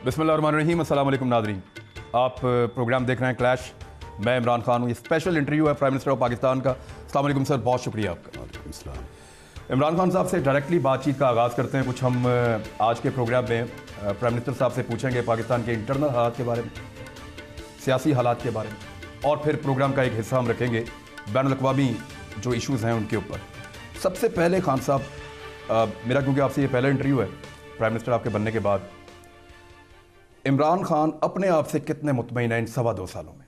بسم اللہ الرحمن الرحیم. السلام علیکم ناظرین, آپ پروگرام دیکھ رہے ہیں کلیش. میں عمران خان ہوں. یہ اسپیشل انٹرویو ہے پرائم منسٹر آف پاکستان کا. السلام علیکم سر, بہت شکریہ آپ کا. وعلیکم السلام. عمران خان صاحب سے ڈائریکٹلی بات چیت کا آغاز کرتے ہیں. کچھ ہم آج کے پروگرام میں پرائم منسٹر صاحب سے پوچھیں گے پاکستان کے انٹرنل حالات کے بارے میں, سیاسی حالات کے بارے میں, اور پھر پروگرام کا ایک حصہ ہم رکھیں گے بین الاقوامی جو ایشوز ہیں ان کے اوپر. سب سے پہلے خان صاحب, میرا کیونکہ آپ سے یہ پہلا انٹرویو ہے پرائم منسٹر آپ کے بننے کے بعد, عمران خان اپنے آپ سے کتنے مطمئن ہیں ان 2.25 سالوں میں؟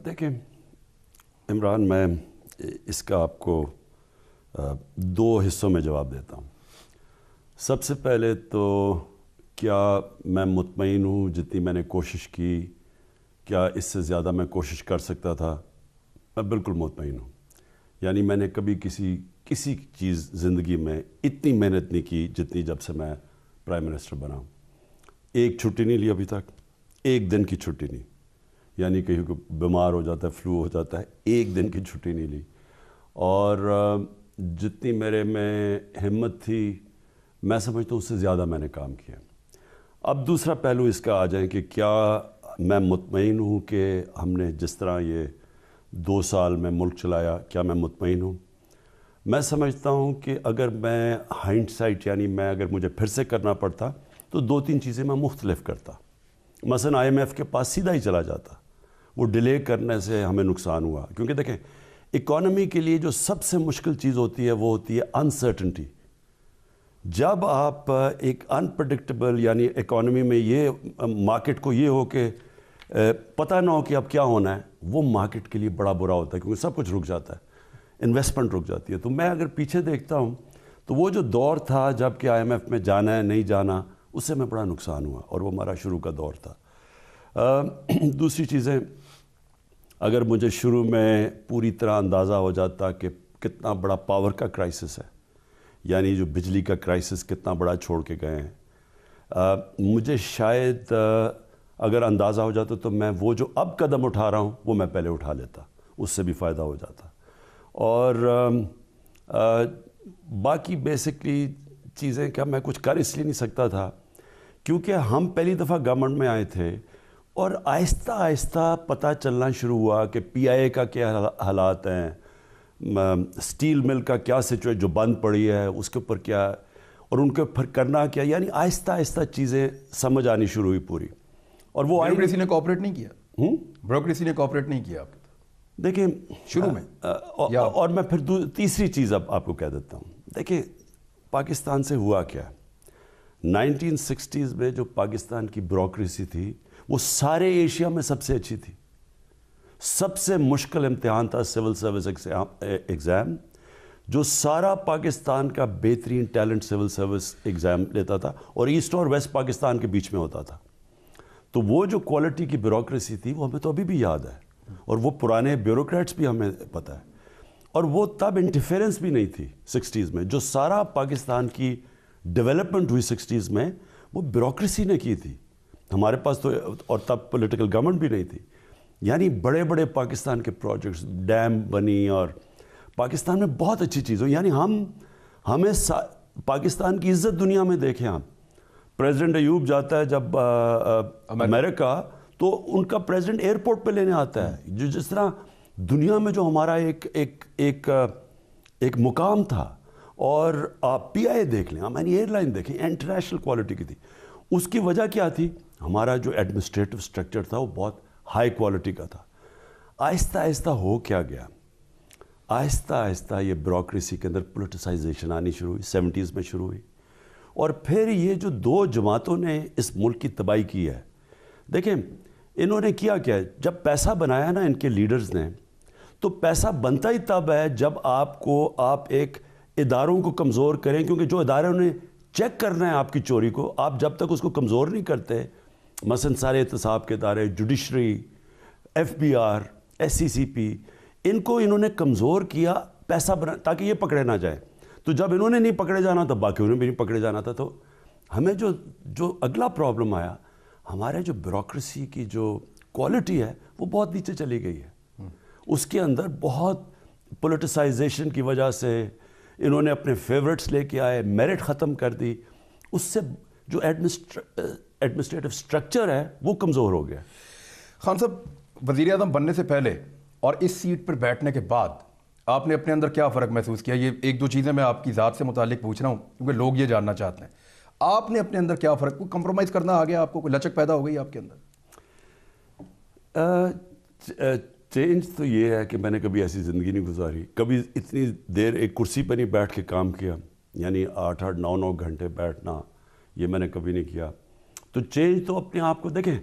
دیکھیں عمران, میں اس کا آپ کو 2 حصوں میں جواب دیتا ہوں. سب سے پہلے تو کیا میں مطمئن ہوں جتنی میں نے کوشش کی, کیا اس سے زیادہ میں کوشش کر سکتا تھا؟ میں بالکل مطمئن ہوں. یعنی میں نے کبھی کسی چیز زندگی میں اتنی محنت نہیں کی جتنی جب سے میں پرائم منسٹر بنا ہوں. ایک چھٹی نہیں لی ابھی تک, ایک دن کی چھٹی نہیں. یعنی کہیں کو بیمار ہو جاتا ہے, فلو ہو جاتا ہے, ایک دن کی چھٹی نہیں لی. اور جتنی میرے میں ہمت تھی میں سمجھتا ہوں اس سے زیادہ میں نے کام کیا. اب دوسرا پہلو اس کا آ جائیں کہ کیا میں مطمئن ہوں کہ ہم نے جس طرح یہ 2 سال میں ملک چلایا, کیا میں مطمئن ہوں؟ میں سمجھتا ہوں کہ اگر میں ہائنڈ سائٹ, یعنی میں اگر مجھے پھر سے کرنا پڑتا تو 2-3 چیزیں میں مختلف کرتا. مثلا IMF کے پاس سیدھا ہی چلا جاتا. وہ ڈیلے کرنے سے ہمیں نقصان ہوا, کیونکہ دیکھیں اکانومی کے لیے جو سب سے مشکل چیز ہوتی ہے وہ ہوتی ہے انسرٹنٹی. جب آپ ایک انپریڈکٹیبل, یعنی اکانومی میں یہ مارکیٹ کو یہ ہو کہ پتہ نہ ہو کہ اب کیا ہونا ہے, وہ مارکیٹ کے لیے بڑا برا ہوتا ہے, کیونکہ سب کچھ رک جاتا ہے, انویسٹمنٹ رک جاتی ہے. تو میں اگر پیچھے دیکھتا ہوں تو وہ جو دور تھا جب کہ IMF میں جانا ہے نہیں جانا, اس سے میں بڑا نقصان ہوا, اور وہ ہمارا شروع کا دور تھا. دوسری چیزیں, اگر مجھے شروع میں پوری طرح اندازہ ہو جاتا کہ کتنا بڑا پاور کا کرائسس ہے, یعنی جو بجلی کا کرائسس کتنا بڑا چھوڑ کے گئے ہیں, مجھے شاید اگر اندازہ ہو جاتا تو میں وہ جو اب قدم اٹھا رہا ہوں وہ میں پہلے اٹھا لیتا, اس سے بھی فائدہ ہو جاتا. اور باقی بیسکلی چیزیں کیا میں کچھ کر اس لیے نہیں سکتا تھا کیونکہ ہم پہلی دفعہ گورنمنٹ میں آئے تھے, اور آہستہ آہستہ پتہ چلنا شروع ہوا کہ PIA کا کیا حالات ہیں, سٹیل مل کا کیا سچویشن جو بند پڑی ہے اس کے اوپر کیا, اور ان کے اوپر کرنا کیا. یعنی آہستہ آہستہ چیزیں سمجھ آنی شروع ہوئی پوری. اور وہ بیوروکریسی نے کوآپریٹ نہیں کیا. بیوروکریسی نے کوآپریٹ نہیں کیا آپ کے. دیکھیں شروع میں, اور میں پھر تیسری چیز اب آپ کو کہہ دیتا ہوں. دیکھیں پاکستان سے ہوا کیا, 1960s میں جو پاکستان کی بیوروکریسی تھی وہ سارے ایشیا میں سب سے اچھی تھی. سب سے مشکل امتحان تھا سول سروس ایگزام, جو سارا پاکستان کا بہترین ٹیلنٹ سول سروس ایگزام لیتا تھا, اور ایسٹ اور ویسٹ پاکستان کے بیچ میں ہوتا تھا. تو وہ جو کوالٹی کی بیوروکریسی تھی وہ ہمیں تو ابھی بھی یاد ہے, اور وہ پرانے بیوروکریٹس بھی ہمیں پتہ ہے. اور وہ تب انٹرفیرنس بھی نہیں تھی 60s میں. جو سارا پاکستان کی ڈیولپمنٹ ہوئی 60s میں وہ بیوروکریسی نے کی تھی. ہمارے پاس تو, اور تب پولیٹیکل گورنمنٹ بھی نہیں تھی. یعنی بڑے بڑے پاکستان کے پروجیکٹس, ڈیم بنی, اور پاکستان میں بہت اچھی چیز ہو. یعنی ہمیں پاکستان کی عزت دنیا میں دیکھیں آپ. پریزیڈنٹ ایوب جاتا ہے جب امریکہ, تو ان کا پریزیڈنٹ ایئرپورٹ پہ لینے آتا ہے. جو جس طرح دنیا میں جو ہمارا ایک مقام تھا. اور آپ PIA دیکھ لیں, یعنی ایئر لائن دیکھیں, انٹرنیشنل کوالٹی کی تھی. اس کی وجہ کیا تھی؟ ہمارا جو ایڈمنسٹریٹو سٹرکچر تھا وہ بہت ہائی کوالٹی کا تھا. آہستہ آہستہ ہو کیا گیا, آہستہ آہستہ یہ بیوروکریسی کے اندر پولیٹیسائزیشن آنی شروع ہوئی, 70s میں شروع ہوئی. اور پھر یہ جو 2 جماعتوں نے اس ملک کی تباہی کی ہے. دیکھیں انہوں نے کیا جب پیسہ بنایا نا ان کے لیڈرز نے, تو پیسہ بنتا ہی تب ہے جب آپ ایک اداروں کو کمزور کریں, کیونکہ جو اداروں نے چیک کرنا ہے آپ کی چوری کو, آپ جب تک اس کو کمزور نہیں کرتے, مثلا سارے احتساب کے ادارے, جوڈیشری, FBR, SCCP, ان کو انہوں نے کمزور کیا پیسہ بنا تاکہ یہ پکڑے نہ جائیں. تو جب انہوں نے نہیں پکڑے جانا تھا, باقیوں نے بھی نہیں پکڑے جانا تھا. تو ہمیں جو اگلا پرابلم آیا, ہمارے جو بیوروکریسی کی جو کوالٹی ہے وہ بہت نیچے چلی گئی ہے. اس کے اندر بہت پولیٹیسائزیشن کی وجہ سے انہوں نے اپنے فیورٹس لے کے آئے, میرٹ ختم کر دی. اس سے جو ایڈمنسٹریٹو اسٹرکچر ہے وہ کمزور ہو گیا. خان صاحب, وزیر اعظم بننے سے پہلے اور اس سیٹ پر بیٹھنے کے بعد آپ نے اپنے اندر کیا فرق محسوس کیا؟ یہ ایک دو چیزیں میں آپ کی ذات سے متعلق پوچھ رہا ہوں کیونکہ لوگ یہ جاننا چاہتے ہیں. آپ نے اپنے اندر کیا فرق, کوئی کمپرومائز کرنا آ گیا آپ کو, کوئی لچک پیدا ہو گئی آپ کے اندر؟ چینج تو یہ ہے کہ میں نے کبھی ایسی زندگی نہیں گزاری, کبھی اتنی دیر ایک کرسی پہ نہیں بیٹھ کے کام کیا, یعنی 8-8 9-9 گھنٹے بیٹھنا, یہ میں نے کبھی نہیں کیا. تو چینج تو اپنے آپ کو دیکھیں,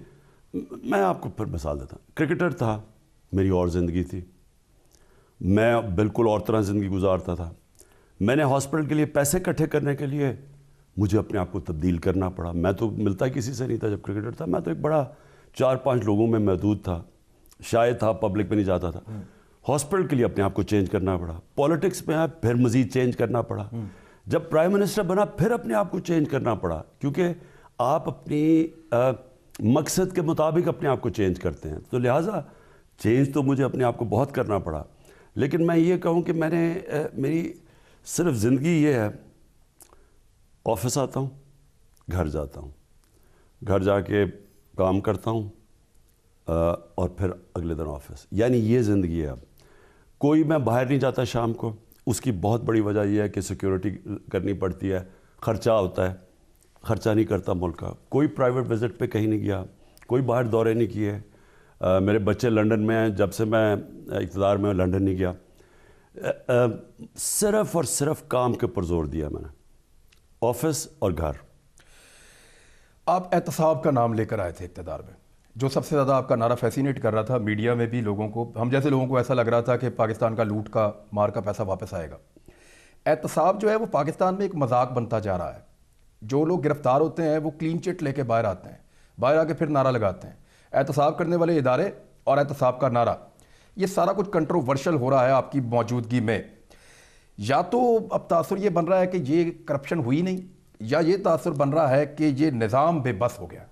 میں آپ کو پھر مثال دیتا ہوں. کرکٹر تھا, میری اور زندگی تھی, میں بالکل اور طرح زندگی گزارتا تھا. میں نے ہاسپٹل کے لیے پیسے اکٹھے کرنے کے لیے مجھے اپنے آپ کو تبدیل کرنا پڑا. میں تو ملتا کسی سے نہیں تھا جب کرکٹر تھا, میں تو ایک بڑا 4-5 لوگوں میں محدود تھا, شاید تھا, پبلک میں نہیں جاتا تھا. ہاسپٹل کے لیے اپنے آپ کو چینج کرنا پڑا, پالیٹکس میں آیا پھر مزید چینج کرنا پڑا, جب پرائم منسٹر بنا پھر اپنے آپ کو چینج کرنا پڑا, کیونکہ آپ اپنی مقصد کے مطابق اپنے آپ کو چینج کرتے ہیں. تو لہٰذا چینج تو مجھے اپنے آپ کو بہت کرنا پڑا. لیکن میں یہ کہوں کہ میں نے میری صرف زندگی یہ ہے, آفس آتا ہوں, گھر جاتا ہوں, گھر جا کے کام کرتا ہوں, اور پھر اگلے دن آفس, یعنی یہ زندگی ہے. اب کوئی میں باہر نہیں جاتا شام کو. اس کی بہت بڑی وجہ یہ ہے کہ سیکیورٹی کرنی پڑتی ہے, خرچہ ہوتا ہے, خرچہ نہیں کرتا ملک کا. کوئی پرائیویٹ وزٹ پہ کہیں نہیں گیا, کوئی باہر دورے نہیں کیے. میرے بچے لنڈن میں ہیں, جب سے میں اقتدار میں لنڈن نہیں گیا. صرف اور صرف کام کے اوپر زور دیا میں نے, آفس اور گھر. آپ احتساب کا نام لے کر آئے تھے اقتدار میں, جو سب سے زیادہ آپ کا نعرہ فیسینیٹ کر رہا تھا. میڈیا میں بھی لوگوں کو, ہم جیسے لوگوں کو ایسا لگ رہا تھا کہ پاکستان کا لوٹ کا مار کا پیسہ واپس آئے گا. احتساب جو ہے وہ پاکستان میں ایک مذاق بنتا جا رہا ہے. جو لوگ گرفتار ہوتے ہیں وہ کلین چٹ لے کے باہر آتے ہیں, باہر آ کے پھر نعرہ لگاتے ہیں. احتساب کرنے والے ادارے اور احتساب کا نعرہ, یہ سارا کچھ کنٹروورشل ہو رہا ہے آپ کی موجودگی میں. یا تو اب تاثر یہ بن رہا ہے کہ یہ کرپشن ہوئی نہیں, یا یہ تاثر بن رہا ہے کہ یہ نظام بے بس ہو گیا.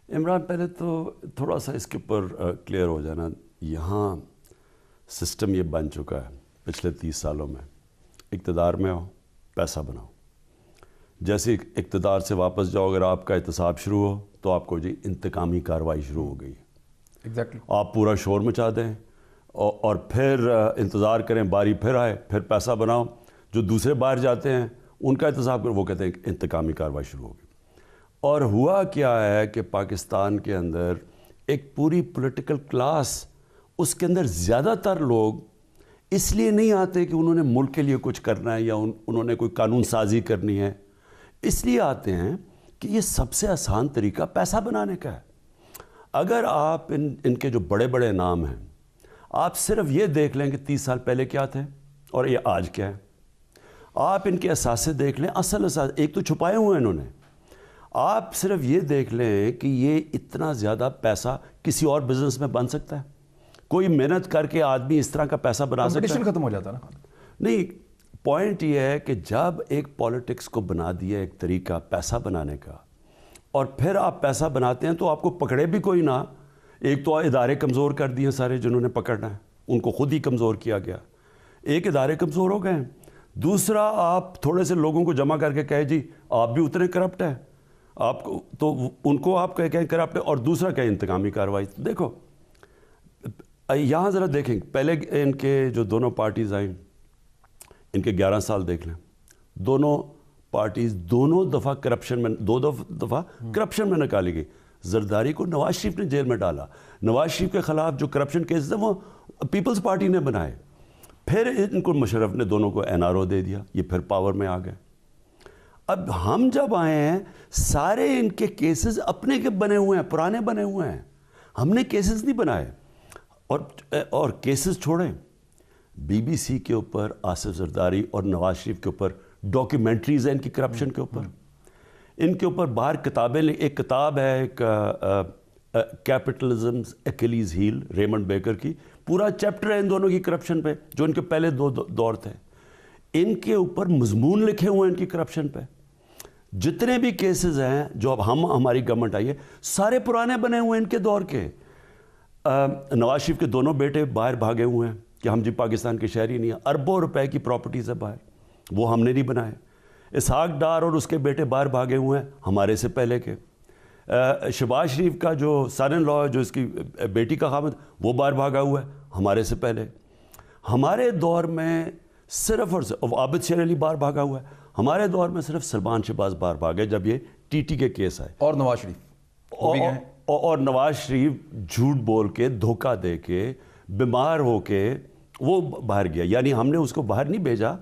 عمران, پہلے تو تھوڑا سا اس کے اوپر کلیئر ہو جانا. یہاں سسٹم یہ بن چکا ہے پچھلے 30 سالوں میں, اقتدار میں ہو پیسہ بناؤ. جیسے اقتدار سے واپس جاؤ, اگر آپ کا احتساب شروع ہو تو آپ کو جی انتقامی کارروائی شروع ہو گئی. ایگزیکٹلی. آپ پورا شور مچا دیں اور پھر انتظار کریں باری پھر آئے, پھر پیسہ بناؤ. جو دوسرے باہر جاتے ہیں ان کا احتساب کرو, وہ کہتے ہیں انتقامی کارروائی شروع ہوگی. اور ہوا کیا ہے کہ پاکستان کے اندر ایک پوری پولیٹیکل کلاس, اس کے اندر زیادہ تر لوگ اس لیے نہیں آتے کہ انہوں نے ملک کے لیے کچھ کرنا ہے یا انہوں نے کوئی قانون سازی کرنی ہے, اس لیے آتے ہیں کہ یہ سب سے آسان طریقہ پیسہ بنانے کا ہے. اگر آپ ان کے جو بڑے بڑے نام ہیں, آپ صرف یہ دیکھ لیں کہ 30 سال پہلے کیا تھے اور یہ آج کیا ہے. آپ ان کے اثاثے دیکھ لیں, اصل اثاثے ایک تو چھپائے ہوئے ہیں انہوں نے. آپ صرف یہ دیکھ لیں کہ یہ اتنا زیادہ پیسہ کسی اور بزنس میں بن سکتا ہے. کوئی محنت کر کے آدمی اس طرح کا پیسہ بنا سکتا ہے. کمپٹیشن ختم ہو جاتا نا. نہیں, پوائنٹ یہ ہے کہ جب ایک پالیٹکس کو بنا دیا ایک طریقہ پیسہ بنانے کا, اور پھر آپ پیسہ بناتے ہیں تو آپ کو پکڑے بھی کوئی نہ. ایک تو ادارے کمزور کر دیے سارے جنہوں نے پکڑنا ہے, ان کو خود ہی کمزور کیا گیا. ایک ادارے کمزور ہو گئے ہیں. دوسرا, آپ تھوڑے سے لوگوں کو جمع کر کے کہے جی آپ بھی اتنے کرپٹ ہیں, آپ کو تو ان کو آپ کہیں کرپٹ ہے, اور دوسرا کہیں انتقامی کارروائی. دیکھو یہاں ذرا دیکھیں, پہلے ان کے جو دونوں پارٹیز آئیں, ان کے 11 سال دیکھ لیں. دونوں پارٹیز دونوں دفعہ کرپشن میں, دو دفعہ کرپشن میں نکالی گئی. زرداری کو نواز شریف نے جیل میں ڈالا. نواز شریف کے خلاف جو کرپشن کیسز ہیں وہ پیپلز پارٹی نے بنائے. پھر ان کو مشرف نے دونوں کو NRO دے دیا, یہ پھر پاور میں آ گئے. اب ہم جب آئے ہیں سارے ان کے کیسز اپنے کے بنے ہوئے ہیں, پرانے بنے ہوئے ہیں, ہم نے کیسز نہیں بنائے. اور کیسز چھوڑیں, BBC کے اوپر آصف زرداری اور نواز شریف کے اوپر ڈاکیومنٹریز ہیں ان کی کرپشن کے اوپر. ان کے اوپر باہر کتابیں, ایک کتاب ہے ایک کیپٹلزمز ایکلیز ہیل, ریمنڈ بیکر کی, پورا چیپٹر ہے ان دونوں کی کرپشن پہ, جو ان کے پہلے دو دور تھے. ان کے اوپر مضمون لکھے ہوئے ہیں ان کی کرپشن پہ. جتنے بھی کیسز ہیں جو اب ہماری گورنمنٹ آئی ہے, سارے پرانے بنے ہوئے ہیں ان کے دور کے. نواز شریف کے دونوں بیٹے باہر بھاگے ہوئے ہیں کہ ہم جی پاکستان کے شہری نہیں ہیں. اربوں روپے کی پراپرٹیز ہے باہر, وہ ہم نے نہیں بنائے. اسحاق ڈار اور اس کے بیٹے باہر بھاگے ہوئے ہیں ہمارے سے پہلے کے. شہباز شریف کا جو سن ان لا ہے, جو اس کی بیٹی کا خامد, وہ باہر بھاگا ہوا ہے ہمارے سے پہلے. ہمارے دور میں صرف اور عابد شیر علی باہر بھاگا ہوا ہے. ہمارے دور میں صرف سلمان شہباز باہر بھاگے جب یہ ٹی ٹی کے کیس آئے. اور نواز شریف اور نواز شریف جھوٹ بول کے, دھوکہ دے کے, بیمار ہو کے وہ باہر گیا. یعنی ہم نے اس کو باہر نہیں بھیجا,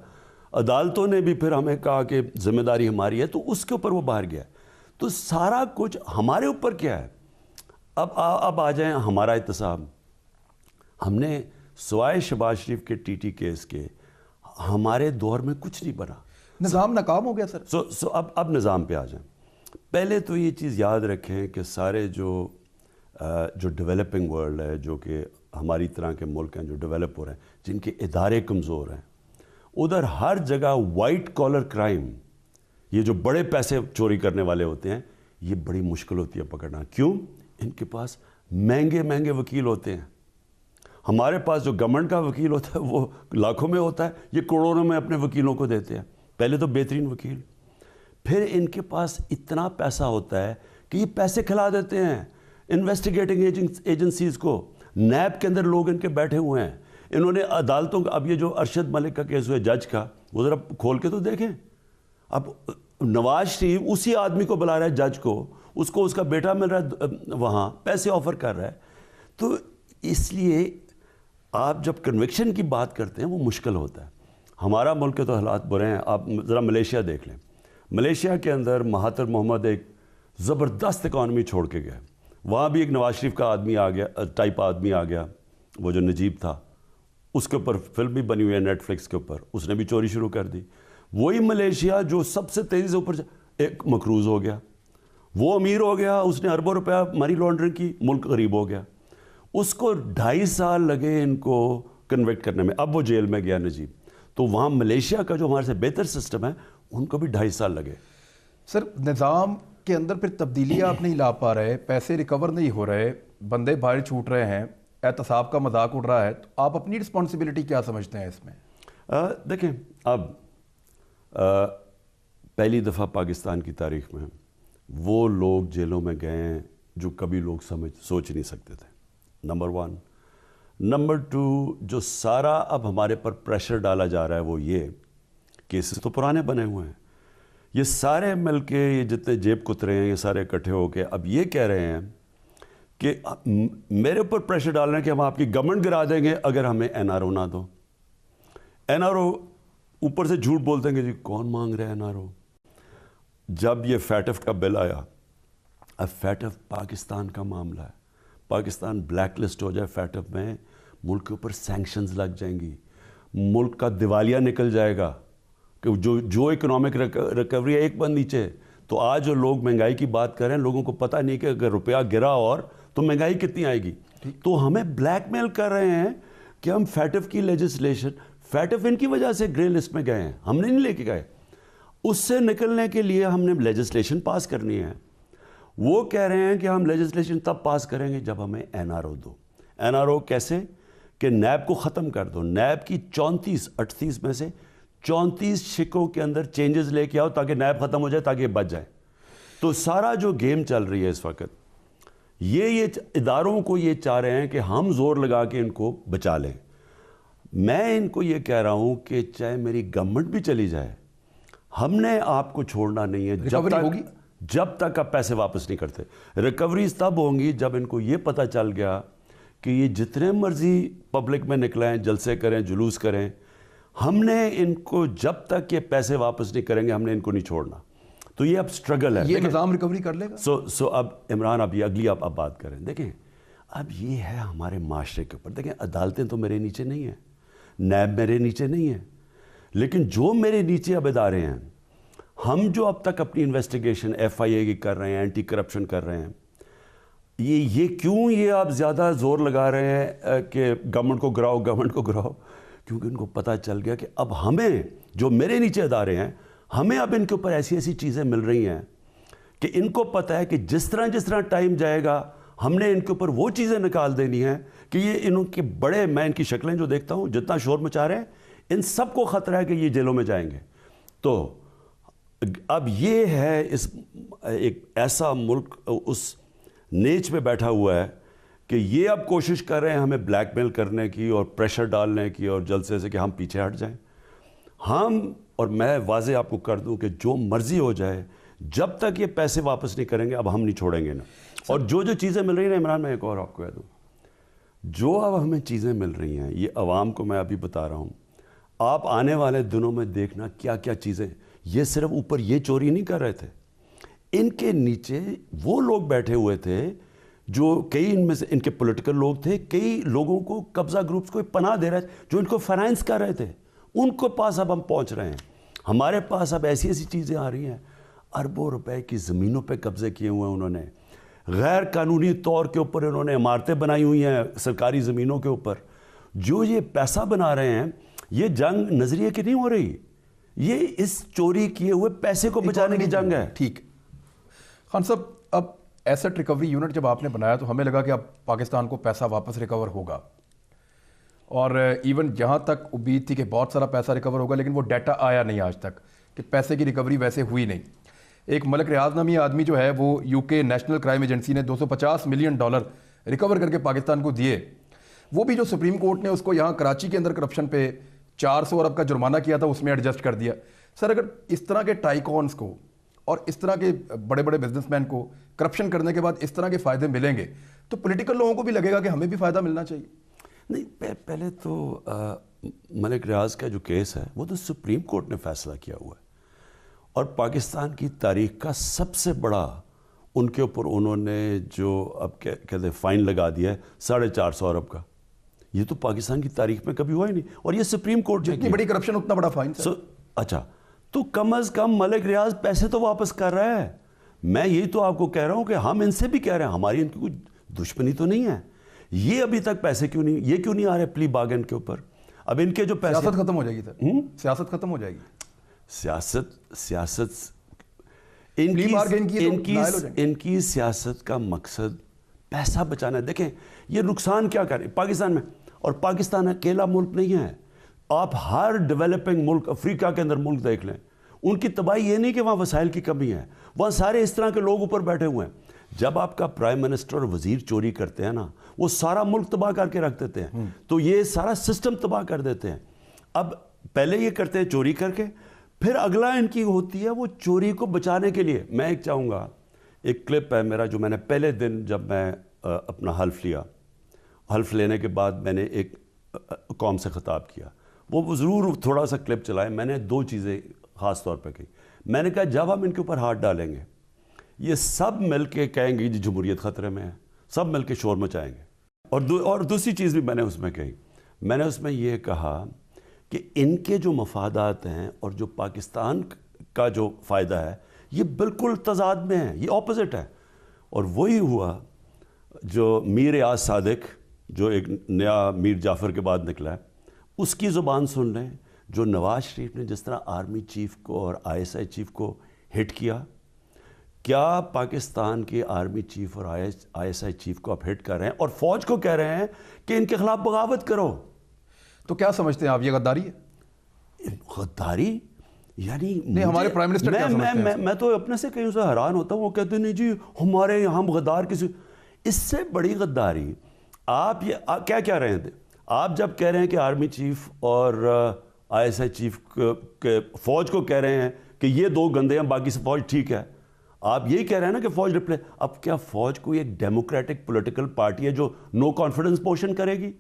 عدالتوں نے بھی پھر ہمیں کہا کہ ذمہ داری ہماری ہے, تو اس کے اوپر وہ باہر گیا. تو سارا کچھ ہمارے اوپر کیا ہے. اب آ جائیں ہمارا احتساب. ہم نے سوائے شہباز شریف کے ٹی ٹی کیس کے ہمارے دور میں کچھ نہیں بنا. نظام ناکام ہو گیا سر. سو اب نظام پہ آ جائیں. پہلے تو یہ چیز یاد رکھیں کہ سارے جو ڈیولپنگ ورلڈ ہے, جو کہ ہماری طرح کے ملک ہیں جو ڈیولپ ہو رہے ہیں, جن کے ادارے کمزور ہیں, ادھر ہر جگہ وائٹ کالر کرائم, یہ جو بڑے پیسے چوری کرنے والے ہوتے ہیں, یہ بڑی مشکل ہوتی ہے پکڑنا. کیوں؟ ان کے پاس مہنگے وکیل ہوتے ہیں. ہمارے پاس جو گورنمنٹ کا وکیل ہوتا ہے وہ لاکھوں میں ہوتا ہے, یہ کروڑوں میں اپنے وکیلوں کو دیتے ہیں. پہلے تو بہترین وکیل, پھر ان کے پاس اتنا پیسہ ہوتا ہے کہ یہ پیسے کھلا دیتے ہیں انویسٹیگیٹنگ ایجنسیز کو. نیب کے اندر لوگ ان کے بیٹھے ہوئے ہیں. انہوں نے عدالتوں کا, اب یہ جو ارشد ملک کا کیس ہوا ہے جج کا, وہ ذرا کھول کے تو دیکھیں. اب نواز شریف اسی آدمی کو بلا رہا ہے جج کو, اس کو اس کا بیٹا مل رہا ہے وہاں, پیسے آفر کر رہا ہے. تو اس لیے آپ جب کنوکشن کی بات کرتے ہیں وہ مشکل ہوتا ہے. ہمارا ملک کے تو حالات برے ہیں. آپ ذرا ملیشیا دیکھ لیں. ملیشیا کے اندر مہاتر محمد ایک زبردست اکانومی چھوڑ کے گئے. وہاں بھی ایک نواز شریف کا آدمی آ گیا, ٹائپ آدمی آ گیا, وہ جو نجیب تھا, اس کے اوپر فلم بھی بنی ہوئی ہے نیٹ فلکس کے اوپر. اس نے بھی چوری شروع کر دی. وہی ملیشیا جو سب سے تیزی سے اوپر ایک مقروض ہو گیا, وہ امیر ہو گیا, اس نے اربوں روپیہ منی لانڈرنگ کی, ملک غریب ہو گیا. اس کو 2.5 سال لگے ان کو کنوکٹ کرنے میں. اب وہ جیل میں گیا نجیب. تو وہاں ملیشیا کا جو ہمارے سے بہتر سسٹم ہے, ان کو بھی 2.5 سال لگے. سر نظام کے اندر پھر تبدیلی آپ نہیں لا پا رہے, پیسے ریکور نہیں ہو رہے, بندے باہر چھوٹ رہے ہیں, احتساب کا مذاق اڑ رہا ہے, تو آپ اپنی رسپانسبلٹی کیا سمجھتے ہیں اس میں؟ دیکھیں, اب پہلی دفعہ پاکستان کی تاریخ میں وہ لوگ جیلوں میں گئے ہیں جو کبھی لوگ سوچ نہیں سکتے تھے. نمبر 1. نمبر 2, جو سارا اب ہمارے پر پریشر ڈالا جا رہا ہے وہ یہ, کیسز تو پرانے بنے ہوئے ہیں, یہ سارے مل کے, یہ جتنے جیب کترے ہیں, یہ سارے اکٹھے ہو کے اب یہ کہہ رہے ہیں کہ میرے اوپر پریشر ڈال رہے ہیں کہ ہم آپ کی گورنمنٹ گرا دیں گے اگر ہمیں این آر او نہ دو. این آر او اوپر سے جھوٹ بولتے ہیں کہ جی کون مانگ رہے ہیں این آر او. جب یہ فیٹف کا بل آیا, اب فیٹف پاکستان کا معاملہ ہے, پاکستان بلیک لسٹ ہو جائے فیٹف میں, ملک کے اوپر سینکشنز لگ جائیں گی, ملک کا دیوالیہ نکل جائے گا, کہ جو اکنامک ریکوری ہے ایک بند نیچے. تو آج جو لوگ مہنگائی کی بات کر رہے ہیں, لوگوں کو پتہ نہیں کہ اگر روپیہ گرا اور تو مہنگائی کتنی آئے گی. تو ہمیں بلیک میل کر رہے ہیں کہ ہم فیٹف کی لیجسلیشن, فیٹف ان کی وجہ سے گرے لسٹ میں گئے ہیں, ہم نے نہیں لے کے گئے. اس سے نکلنے کے لیے ہم نے لیجسلیشن پاس کرنی ہے. وہ کہہ رہے ہیں کہ ہم لیجسلیشن تب پاس کریں گے جب ہمیں این آر او دو. این آر او کیسے؟ کہ نیب کو ختم کر دو. نیب کی 38 میں سے 34 شکوں کے اندر چینجز لے کے آؤ تاکہ نیب ختم ہو جائے, تاکہ یہ بچ جائے. تو سارا جو گیم چل رہی ہے اس وقت, یہ اداروں کو یہ چاہ رہے ہیں کہ ہم زور لگا کے ان کو بچا لیں. میں ان کو یہ کہہ رہا ہوں کہ چاہے میری گورنمنٹ بھی چلی جائے, ہم نے آپ کو چھوڑنا نہیں ہے جب تک آپ پیسے واپس نہیں کرتے. ریکوریز تب ہوں گی جب ان کو یہ پتہ چل گیا کہ یہ جتنے مرضی پبلک میں نکلیں, جلسے کریں, جلوس کریں, ہم نے ان کو جب تک یہ پیسے واپس نہیں کریں گے ہم نے ان کو نہیں چھوڑنا. تو یہ اب سٹرگل ہے. یہ نظام ریکوری کر لے گا. سو اب عمران, اب یہ اگلی آپ بات کریں. دیکھیں اب یہ ہے ہمارے معاشرے کے اوپر. دیکھیں عدالتیں تو میرے نیچے نہیں ہیں, نیب میرے نیچے نہیں ہے, لیکن جو میرے نیچے اب ادارے ہیں, ہم جو اب تک اپنی انویسٹیگیشن ایف آئی اے کی کر رہے ہیں, اینٹی کرپشن کر رہے ہیں, یہ کیوں یہ آپ زیادہ زور لگا رہے ہیں کہ گورنمنٹ کو گراؤ, گورنمنٹ کو گراؤ؟ کیونکہ ان کو پتہ چل گیا کہ اب ہمیں جو میرے نیچے ادارے ہیں, ہمیں اب ان کے اوپر ایسی چیزیں مل رہی ہیں کہ ان کو پتہ ہے کہ جس طرح ٹائم جائے گا ہم نے ان کے اوپر وہ چیزیں نکال دینی ہیں کہ یہ ان کے بڑے, میں ان کی شکلیں جو دیکھتا ہوں جتنا شور مچا رہے ہیں, ان سب کو خطرہ ہے کہ یہ جیلوں میں جائیں گے. تو اب یہ ہے اس ایک ایسا ملک اس نیچ پہ بیٹھا ہوا ہے کہ یہ اب کوشش کر رہے ہیں ہمیں بلیک میل کرنے کی اور پریشر ڈالنے کی اور جلسے سے کہ ہم پیچھے ہٹ جائیں. ہم اور میں واضح آپ کو کر دوں کہ جو مرضی ہو جائے جب تک یہ پیسے واپس نہیں کریں گے اب ہم نہیں چھوڑیں گے نا. اور جو چیزیں مل رہی ہیں عمران, میں ایک اور آپ کو کہہ دوں, جو اب ہمیں چیزیں مل رہی ہیں یہ عوام کو میں ابھی بتا رہا ہوں, آپ آنے والے دنوں میں دیکھنا کیا کیا چیزیں. یہ صرف اوپر یہ چوری نہیں کر رہے تھے, ان کے نیچے وہ لوگ بیٹھے ہوئے تھے جو کئی ان میں سے ان کے پولیٹیکل لوگ تھے, کئی لوگوں کو قبضہ گروپس کو پناہ دے رہے تھے جو ان کو فائنانس کر رہے تھے, ان کو پاس اب ہم پہنچ رہے ہیں. ہمارے پاس اب ایسی ایسی چیزیں آ رہی ہیں, اربوں روپے کی زمینوں پہ قبضے کیے ہوئے ہیں انہوں نے, غیر قانونی طور کے اوپر انہوں نے عمارتیں بنائی ہوئی ہیں سرکاری زمینوں کے اوپر. جو یہ پیسہ بنا رہے ہیں یہ جنگ نظریے کی نہیں ہو رہی, یہ اس چوری کیے ہوئے پیسے کو بچانے کی جنگ ہے. ٹھیک. خان صاحب, اب ایسٹ ریکوری یونٹ جب آپ نے بنایا تو ہمیں لگا کہ اب پاکستان کو پیسہ واپس ریکور ہوگا, اور ایون جہاں تک امید تھی کہ بہت سارا پیسہ ریکور ہوگا, لیکن وہ ڈیٹا آیا نہیں آج تک کہ پیسے کی ریکوری ویسے ہوئی نہیں. ایک ملک ریاض نامی آدمی جو ہے وہ یو کے نیشنل کرائم ایجنسی نے $250 ملین ریکور کر کے پاکستان کو دیے, وہ بھی جو سپریم کورٹ نے اس کو یہاں کراچی کے اندر کرپشن پہ 400 ارب کا جرمانہ کیا تھا اس میں ایڈجسٹ کر دیا. سر, اگر اس طرح کے ٹائیکونس کو اور اس طرح کے بڑے بڑے بزنس مین کو کرپشن کرنے کے بعد اس طرح کے فائدے ملیں گے تو پولیٹیکل لوگوں کو بھی لگے گا کہ ہمیں بھی فائدہ ملنا چاہیے. نہیں, پہلے تو ملک ریاض کا جو کیس ہے وہ تو سپریم کورٹ نے فیصلہ کیا ہوا ہے, اور پاکستان کی تاریخ کا سب سے بڑا ان کے اوپر انہوں نے جو اب کہتے ہیں فائن لگا دیا ہے 450 ارب کا. یہ تو پاکستان کی تاریخ میں کبھی ہوا ہی نہیں, اور یہ سپریم کورٹ جتنی بڑی کرپشن اتنا بڑا فائن. اچھا, تو کم از کم ملک ریاض پیسے تو واپس کر رہا ہے. میں یہی تو آپ کو کہہ رہا ہوں کہ ہم ان سے بھی کہہ رہے ہیں, ہماری ان کی کوئی دشمنی تو نہیں ہے, یہ ابھی تک پیسے کیوں نہیں آ رہے پلی بارگین کے اوپر. اب ان کے جو پیسے, سیاست ختم ہو جائے گی سر, سیاست ختم ہو جائے گی. سیاست ان کی سیاست کا مقصد پیسہ بچانا ہے. دیکھیں یہ نقصان کیا کر رہے پاکستان میں, اور پاکستان اکیلا ملک نہیں ہے, آپ ہر ڈیولپنگ ملک افریقہ کے اندر ملک دیکھ لیں, ان کی تباہی یہ نہیں کہ وہاں وسائل کی کمی ہے, وہاں سارے اس طرح کے لوگ اوپر بیٹھے ہوئے ہیں. جب آپ کا پرائم منسٹر اور وزیر چوری کرتے ہیں نا, وہ سارا ملک تباہ کر کے رکھ دیتے ہیں, تو یہ سارا سسٹم تباہ کر دیتے ہیں. اب پہلے یہ کرتے ہیں چوری کر کے, پھر اگلا ان کی ہوتی ہے وہ چوری کو بچانے کے لیے. میں ایک چاہوں گا, ایک کلپ ہے میرا جو میں نے پہلے دن جب میں اپنا حلف لیا, حلف لینے کے بعد میں نے ایک قوم سے خطاب کیا, وہ ضرور تھوڑا سا کلپ چلائے. میں نے 2 چیزیں خاص طور پہ کہی. میں نے کہا جب ہم ان کے اوپر ہاتھ ڈالیں گے یہ سب مل کے کہیں گے جی جمہوریت خطرے میں ہے, سب مل کے شور مچائیں گے. اور دوسری چیز بھی میں نے اس میں کہی, میں نے اس میں یہ کہا کہ ان کے جو مفادات ہیں اور جو پاکستان کا جو فائدہ ہے یہ بالکل تضاد میں ہے, یہ اپوزٹ ہے. اور وہی ہوا جو میر یاز صادق جو ایک نیا میر جعفر کے بعد نکلا ہے, اس کی زبان سن لیں, جو نواز شریف نے جس طرح آرمی چیف کو اور ISI چیف کو ہٹ کیا, کیا پاکستان کے آرمی چیف اور ISI چیف کو آپ ہٹ کر رہے ہیں اور فوج کو کہہ رہے ہیں کہ ان کے خلاف بغاوت کرو. تو کیا سمجھتے ہیں آپ, یہ غداری ہے؟ غداری یعنی نہیں, ہمارے پرائم منسٹر کیا سمجھتے ہیں؟ میں تو اپنے سے کہیں سے حیران ہوتا ہوں, وہ کہتے ہیں نہیں جی ہمارے یہاں غدار کسی. اس سے بڑی غداری آپ یہ کیا کہہ رہے تھے, آپ جب کہہ رہے ہیں کہ آرمی چیف اور ISI چیف کے فوج کو کہہ رہے ہیں کہ یہ 2 گندے ہیں باقی سے فوج ٹھیک ہے, آپ یہی کہہ رہے ہیں نا کہ فوج ریپلے. اب کیا فوج کوئی ایک ڈیموکریٹک پولیٹیکل پارٹی ہے جو نو کانفیڈنس پوشن کرے گی؟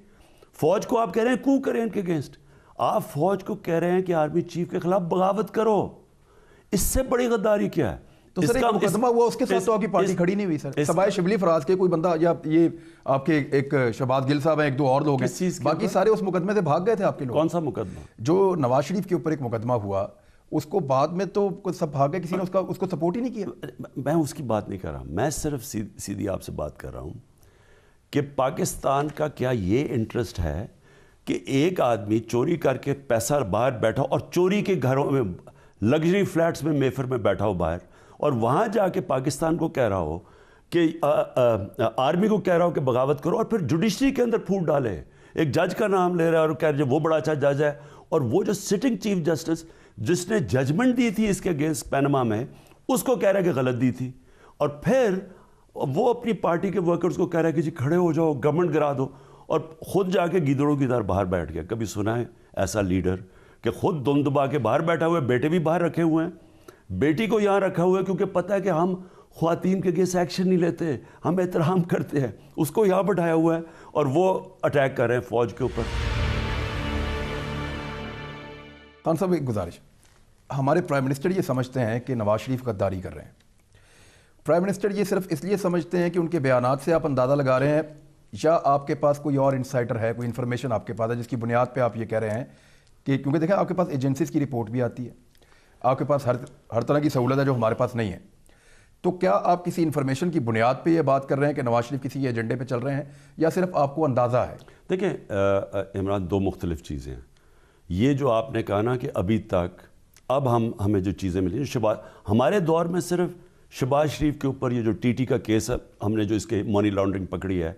فوج کو آپ کہہ رہے ہیں کو کریں ان کے اگینسٹ, آپ فوج کو کہہ رہے ہیں کہ آرمی چیف کے خلاف بغاوت کرو. اس سے بڑی غداری کیا ہے؟ تو سر ایک مقدمہ ہوا, اس کے ساتھ تو آپ کی پارٹی کھڑی نہیں ہوئی سر, سوائے شبلی فراز کے کوئی بندہ, یا یہ آپ کے ایک شہباز گل صاحب ہیں, 1-2 اور لوگ ہیں, باقی سارے اس مقدمے سے بھاگ گئے تھے آپ کے لوگ. کون سا مقدمہ؟ جو نواز شریف کے اوپر ایک مقدمہ ہوا, اس کو بعد میں تو سب بھاگ گئے, کسی نے اس کو سپورٹ ہی نہیں کیا. میں اس کی بات نہیں کر رہا, میں صرف سیدھی آپ سے بات کر رہا ہوں کہ پاکستان کا کیا یہ انٹرسٹ ہے کہ ایک آدمی چوری کر کے پیسہ باہر بیٹھا اور چوری کے گھروں میں لگژری فلیٹس میں میفر میں بیٹھا ہو باہر, اور وہاں جا کے پاکستان کو کہہ رہا ہو کہ آرمی کو کہہ رہا ہو کہ بغاوت کرو, اور پھر جوڈیشری کے اندر پھوٹ ڈالے, ایک جج کا نام لے رہا ہے اور کہہ رہے وہ بڑا اچھا جج ہے, اور وہ جو سٹنگ چیف جسٹس جس نے ججمنٹ دی تھی اس کے اگینسٹ پینما میں اس کو کہہ رہا ہے کہ غلط دی تھی, اور پھر وہ اپنی پارٹی کے ورکرز کو کہہ رہا ہے کہ جی کھڑے ہو جاؤ, گورنمنٹ گرا دو, اور خود جا کے گیدڑوں کی طرح باہر بیٹھ گیا. کبھی سنا ہے ایسا لیڈر کہ خود دم دبا کے باہر بیٹھا ہوا ہے, بیٹے بھی باہر رکھے ہوئے ہیں, بیٹی کو یہاں رکھا ہوا ہے کیونکہ پتہ ہے کہ ہم خواتین کے اگینسٹ ایکشن نہیں لیتے, ہم احترام کرتے ہیں, اس کو یہاں بٹھایا ہوا ہے اور وہ اٹیک کر رہے ہیں فوج کے اوپر. خان صاحب ایک گزارش, ہمارے پرائم منسٹر یہ سمجھتے ہیں کہ نواز شریف غداری کر رہے ہیں. پرائم منسٹر یہ صرف اس لیے سمجھتے ہیں کہ ان کے بیانات سے آپ اندازہ لگا رہے ہیں, یا آپ کے پاس کوئی اور انسائڈر ہے, کوئی انفارمیشن آپ کے پاس ہے جس کی بنیاد پہ آپ یہ کہہ رہے ہیں کہ, کیونکہ دیکھیں آپ کے پاس ایجنسیز کی رپورٹ بھی آتی ہے, آپ کے پاس ہر طرح کی سہولت ہے جو ہمارے پاس نہیں ہے, تو کیا آپ کسی انفارمیشن کی بنیاد پہ یہ بات کر رہے ہیں کہ نواز شریف کسی ایجنڈے پہ چل رہے ہیں, یا صرف آپ کو اندازہ ہے؟ دیکھیں عمران, دو مختلف چیزیں ہیں. یہ جو آپ نے کہا نا کہ ابھی تک اب ہمیں جو چیزیں ملی, ہمارے دور میں صرف شہباز شریف کے اوپر یہ جو ٹی ٹی کا کیس ہے, ہم نے جو اس کے منی لانڈرنگ پکڑی ہے,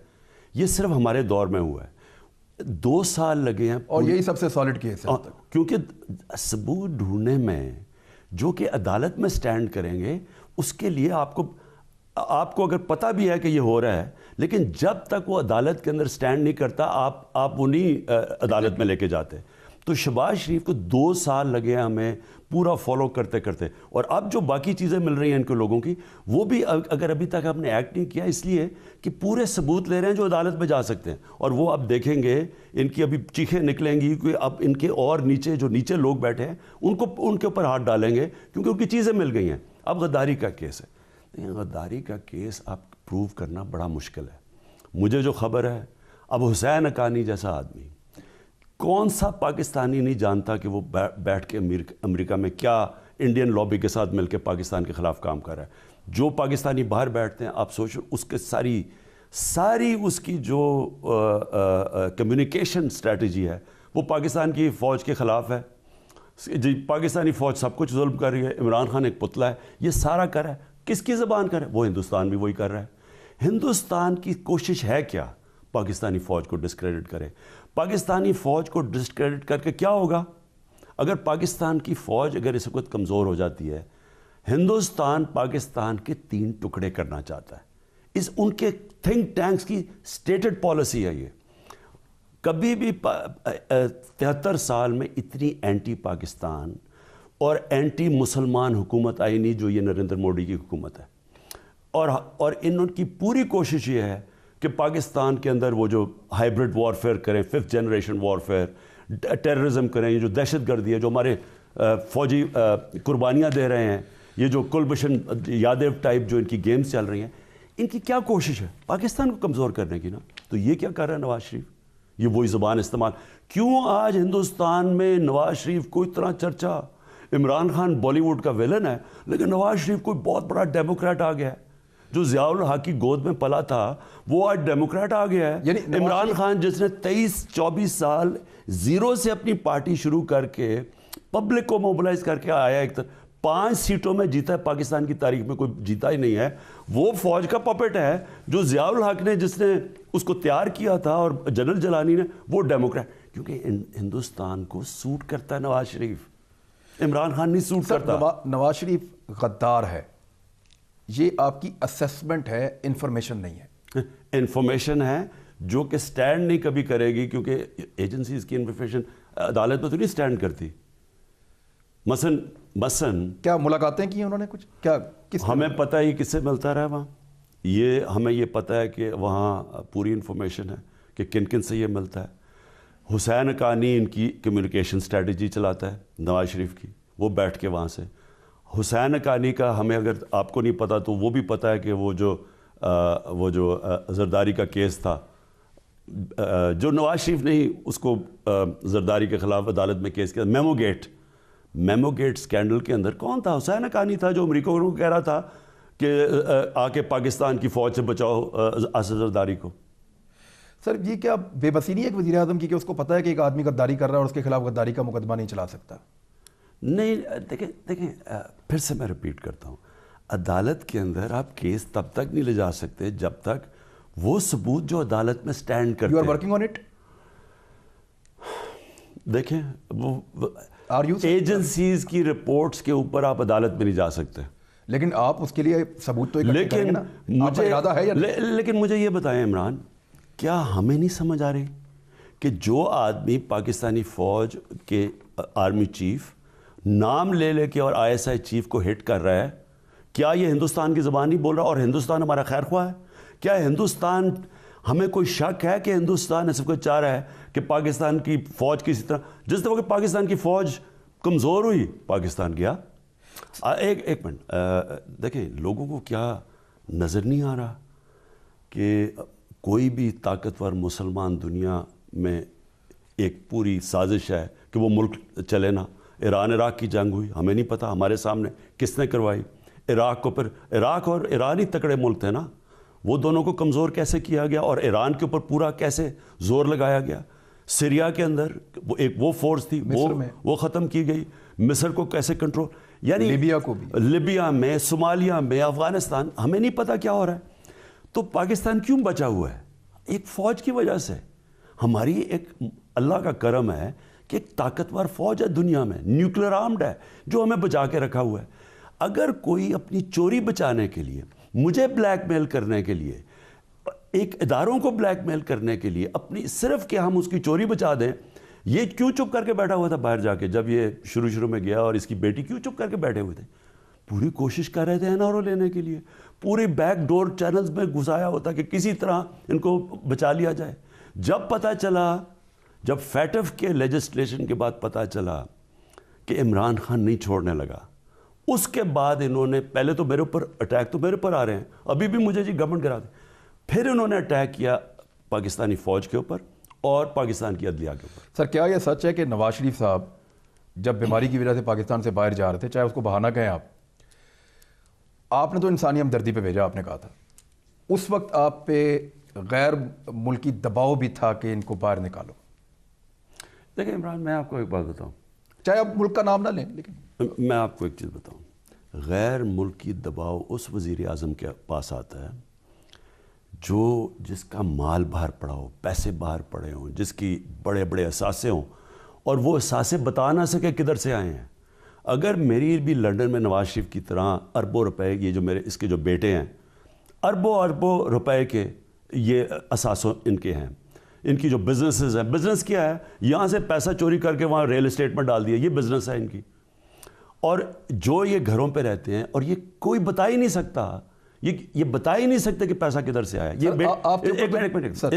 یہ صرف ہمارے دور میں ہوا ہے. 2 سال لگے ہیں, اور یہی سب سے سالڈ کیس ہے, کیونکہ ثبوت ڈھونڈنے میں جو کہ عدالت میں سٹینڈ کریں گے, اس کے لیے آپ کو اگر پتہ بھی ہے کہ یہ ہو رہا ہے, لیکن جب تک وہ عدالت کے اندر سٹینڈ نہیں کرتا آپ وہ نہیں عدالت میں لے کے جاتے. تو شہباز شریف کو 2 سال لگے ہیں ہمیں پورا فالو کرتے کرتے, اور اب جو باقی چیزیں مل رہی ہیں ان کے لوگوں کی, وہ بھی اگر ابھی تک آپ نے ایکٹ نہیں کیا اس لیے کہ پورے ثبوت لے رہے ہیں جو عدالت میں جا سکتے ہیں, اور وہ اب دیکھیں گے ان کی ابھی چیخیں نکلیں گی کہ اب ان کے اور نیچے لوگ بیٹھے ہیں ان کے اوپر ہاتھ ڈالیں گے کیونکہ ان کی چیزیں مل گئی ہیں. اب غداری کا کیس ہے, غداری کا کیس آپ پروو کرنا بڑا مشکل ہے. مجھے جو خبر ہے, اب حسین حقانی جیسا آدمی, کون سا پاکستانی نہیں جانتا کہ وہ بیٹھ کے امریکہ میں کیا انڈین لابی کے ساتھ مل کے پاکستان کے خلاف کام کر رہا ہے. جو پاکستانی باہر بیٹھتے ہیں, آپ سوچو اس کے ساری اس کی جو کمیونیکیشن اسٹریٹجی ہے وہ پاکستان کی فوج کے خلاف ہے. جی پاکستانی فوج سب کچھ ظلم کر رہی ہے, عمران خان ایک پتلا ہے, یہ سارا کر رہا ہے. کس کی زبان کر رہا ہے؟ وہ ہندوستان بھی وہی کر رہا ہے. ہندوستان کی کوشش ہے کیا؟ پاکستانی فوج کو ڈسکریڈٹ کرے. پاکستانی فوج کو ڈسکریڈٹ کر کے کیا ہوگا؟ اگر پاکستان کی فوج اگر اس وقت کمزور ہو جاتی ہے, ہندوستان پاکستان کے 3 ٹکڑے کرنا چاہتا ہے. ان کے تھنک ٹینکس کی سٹیٹڈ پالیسی ہے یہ. کبھی بھی 73 سال میں اتنی اینٹی پاکستان اور اینٹی مسلمان حکومت آئی نہیں جو یہ نریندر مودی کی حکومت ہے. اور ان کی پوری کوشش یہ ہے کہ پاکستان کے اندر وہ جو ہائیبرڈ وارفیئر کریں, 5th جنریشن وارفیئر, ٹیررزم کریں, یہ جو دہشت گردی ہے, جو ہمارے فوجی قربانیاں دے رہے ہیں, یہ جو کلبھشن یادیو ٹائپ جو ان کی گیمز چل رہی ہیں, ان کی کیا کوشش ہے؟ پاکستان کو کمزور کرنے کی نا. تو یہ کیا کر رہا ہے نواز شریف؟ یہ وہی زبان استعمال. کیوں آج ہندوستان میں نواز شریف کو اتنا چرچا؟ عمران خان بالی ووڈ کا ویلن ہے, لیکن نواز شریف کوئی بہت بڑا ڈیموکریٹ آ گیا ہے. جو ضیاء الحق کی گود میں پلا تھا وہ آج ڈیموکریٹ آ گیا ہے. یعنی عمران خان جس نے 23-24 سال زیرو سے اپنی پارٹی شروع کر کے پبلک کو موبلائز کر کے آیا, 5 سیٹوں میں جیتا ہے, پاکستان کی تاریخ میں کوئی جیتا ہی نہیں ہے. وہ فوج کا پپٹ ہے. جو ضیاء الحق نے جس نے اس کو تیار کیا تھا اور جنرل جلانی نے, وہ ڈیموکریٹ. کیونکہ ہندوستان کو سوٹ کرتا ہے نواز شریف, عمران خان نہیں سوٹ کرتا. نواز شریف غدار ہے, یہ آپ کی اسیسمنٹ ہے, انفارمیشن نہیں ہے. انفارمیشن ہے جو کہ سٹینڈ نہیں کبھی کرے گی, کیونکہ ایجنسیز کی انفارمیشن عدالت میں تو نہیں سٹینڈ کرتی. مثلاً کیا ملاقاتیں کی انہوں نے کچھ؟ کیا ہمیں پتہ ہے کس سے ملتا رہا وہاں, ہمیں یہ پتہ ہے کہ وہاں پوری انفارمیشن ہے کہ کن کن سے یہ ملتا ہے. حسین حقانی ان کی کمیونیکیشن اسٹریٹجی چلاتا ہے نواز شریف کی, وہ بیٹھ کے وہاں سے. حسین حقانی کا ہمیں اگر آپ کو نہیں پتا تو وہ بھی پتہ ہے کہ وہ جو زرداری کا کیس تھا, جو نواز شریف نے ہی اس کو زرداری کے خلاف عدالت میں کیس کیا, میمو گیٹ سکینڈل کے اندر کون تھا؟ حسین حقانی تھا, جو امریکہ کو کہہ رہا تھا کہ آ کے پاکستان کی فوج سے بچاؤ اسد زرداری کو. سر یہ کیا بے بسی نہیں ہے ایک وزیر اعظم کی کہ اس کو پتہ ہے کہ ایک آدمی غداری کر رہا ہے اور اس کے خلاف غداری کا مقدمہ نہیں چلا سکتا؟ نہیں, دیکھیں پھر سے میں ریپیٹ کرتا ہوں, عدالت کے اندر آپ کیس تب تک نہیں لے جا سکتے جب تک وہ ثبوت جو عدالت میں سٹینڈ کرتے ہیں. You are working on it. دیکھیں وہ ایجنسیز کی رپورٹس کے اوپر آپ عدالت میں نہیں جا سکتے. لیکن آپ اس کے لیے ثبوت تو اکٹھے کریں گے نا. آپ کا ارادہ ہے یا نہیں؟ لیکن مجھے یہ بتائیں عمران, کیا ہمیں نہیں سمجھ آ رہی کہ جو آدمی پاکستانی فوج کے آرمی چیف نام لے لے کے اور ISI چیف کو ہٹ کر رہا ہے, کیا یہ ہندوستان کی زبان نہیں بول رہا اور ہندوستان ہمارا خیر خواہ ہے؟ کیا ہندوستان, ہمیں کوئی شک ہے کہ ہندوستان ایسا کوئی چاہ رہا ہے کہ پاکستان کی فوج کسی طرح, جس طرح کہ پاکستان کی فوج کمزور ہوئی پاکستان گیا. ایک منٹ دیکھیں, لوگوں کو کیا نظر نہیں آ رہا کہ کوئی بھی طاقتور مسلمان دنیا میں ایک پوری سازش ہے کہ وہ ملک چلے نا. ایران عراق کی جنگ ہوئی, ہمیں نہیں پتا ہمارے سامنے کس نے کروائی. عراق کو پھر عراق اور ایران ہی تکڑے ملک تھے نا, وہ دونوں کو کمزور کیسے کیا گیا اور ایران کے اوپر پورا کیسے زور لگایا گیا. سیریا کے اندر وہ فورس تھی وہ ختم کی گئی. مصر کو کیسے کنٹرول, یعنی لیبیا کو بھی, لیبیا میں, صومالیہ میں, افغانستان, ہمیں نہیں پتا کیا ہو رہا ہے. تو پاکستان کیوں بچا ہوا ہے؟ ایک فوج کی وجہ سے. ہماری ایک اللہ کا کرم ہے کہ ایک طاقتور فوج ہے دنیا میں, نیوکلیر آرمڈ ہے, جو ہمیں بچا کے رکھا ہوا ہے. اگر کوئی اپنی چوری بچانے کے لیے, مجھے بلیک میل کرنے کے لیے, ایک اداروں کو بلیک میل کرنے کے لیے, اپنی صرف کہ ہم اس کی چوری بچا دیں, یہ کیوں چپ کر کے بیٹھا ہوا تھا باہر جا کے؟ جب یہ شروع میں گیا اور اس کی بیٹی کیوں چپ کر کے بیٹھے ہوئے تھے؟ پوری کوشش کر رہے تھے NRO لینے کے لیے, پوری بیک ڈور چینلز میں گھسایا ہوتا کہ کسی طرح ان کو بچا لیا جائے. جب پتہ چلا, جب فیٹف کے لیجسلیشن کے بعد پتہ چلا کہ عمران خان نہیں چھوڑنے لگا, اس کے بعد انہوں نے پہلے تو میرے اوپر اٹیک, تو میرے اوپر آ رہے ہیں ابھی بھی مجھے جی گورنمنٹ گرا دیں, پھر انہوں نے اٹیک کیا پاکستانی فوج کے اوپر اور پاکستان کی عدلیہ کے اوپر. سر کیا یہ سچ ہے کہ نواز شریف صاحب جب بیماری کی وجہ سے پاکستان سے باہر جا رہے تھے, چاہے اس کو بہانہ کہیں آپ نے تو انسانی ہمدردی پہ بھیجا, آپ نے کہا تھا اس وقت آپ پہ غیر ملکی دباؤ بھی تھا کہ ان کو باہر نکالو؟ دیکھیں عمران, میں آپ کو ایک بات بتاؤں, چاہے آپ ملک کا نام نہ لیں, لیکن میں آپ کو ایک چیز بتاؤں, غیر ملکی دباؤ اس وزیر اعظم کے پاس آتا ہے جس کا مال باہر پڑا ہو, پیسے باہر پڑے ہوں, جس کی بڑے بڑے اثاثے ہوں اور وہ اثاثے بتا نہ سکے کدھر سے آئے ہیں. اگر میری بھی لنڈن میں نواز شریف کی طرح اربوں روپے, یہ جو میرے اس کے جو بیٹے ہیں, اربوں روپے کے یہ اثاثوں ان کے ہیں, ان کی جو بزنسز ہیں, بزنس کیا ہے, یہاں سے پیسہ چوری کر کے وہاں ریل اسٹیٹ میں ڈال دیا, یہ بزنس ہے ان کی. اور جو یہ گھروں پہ رہتے ہیں اور یہ کوئی بتا ہی نہیں سکتا, یہ بتا ہی نہیں سکتے کہ پیسہ کدھر سے آیا. یہ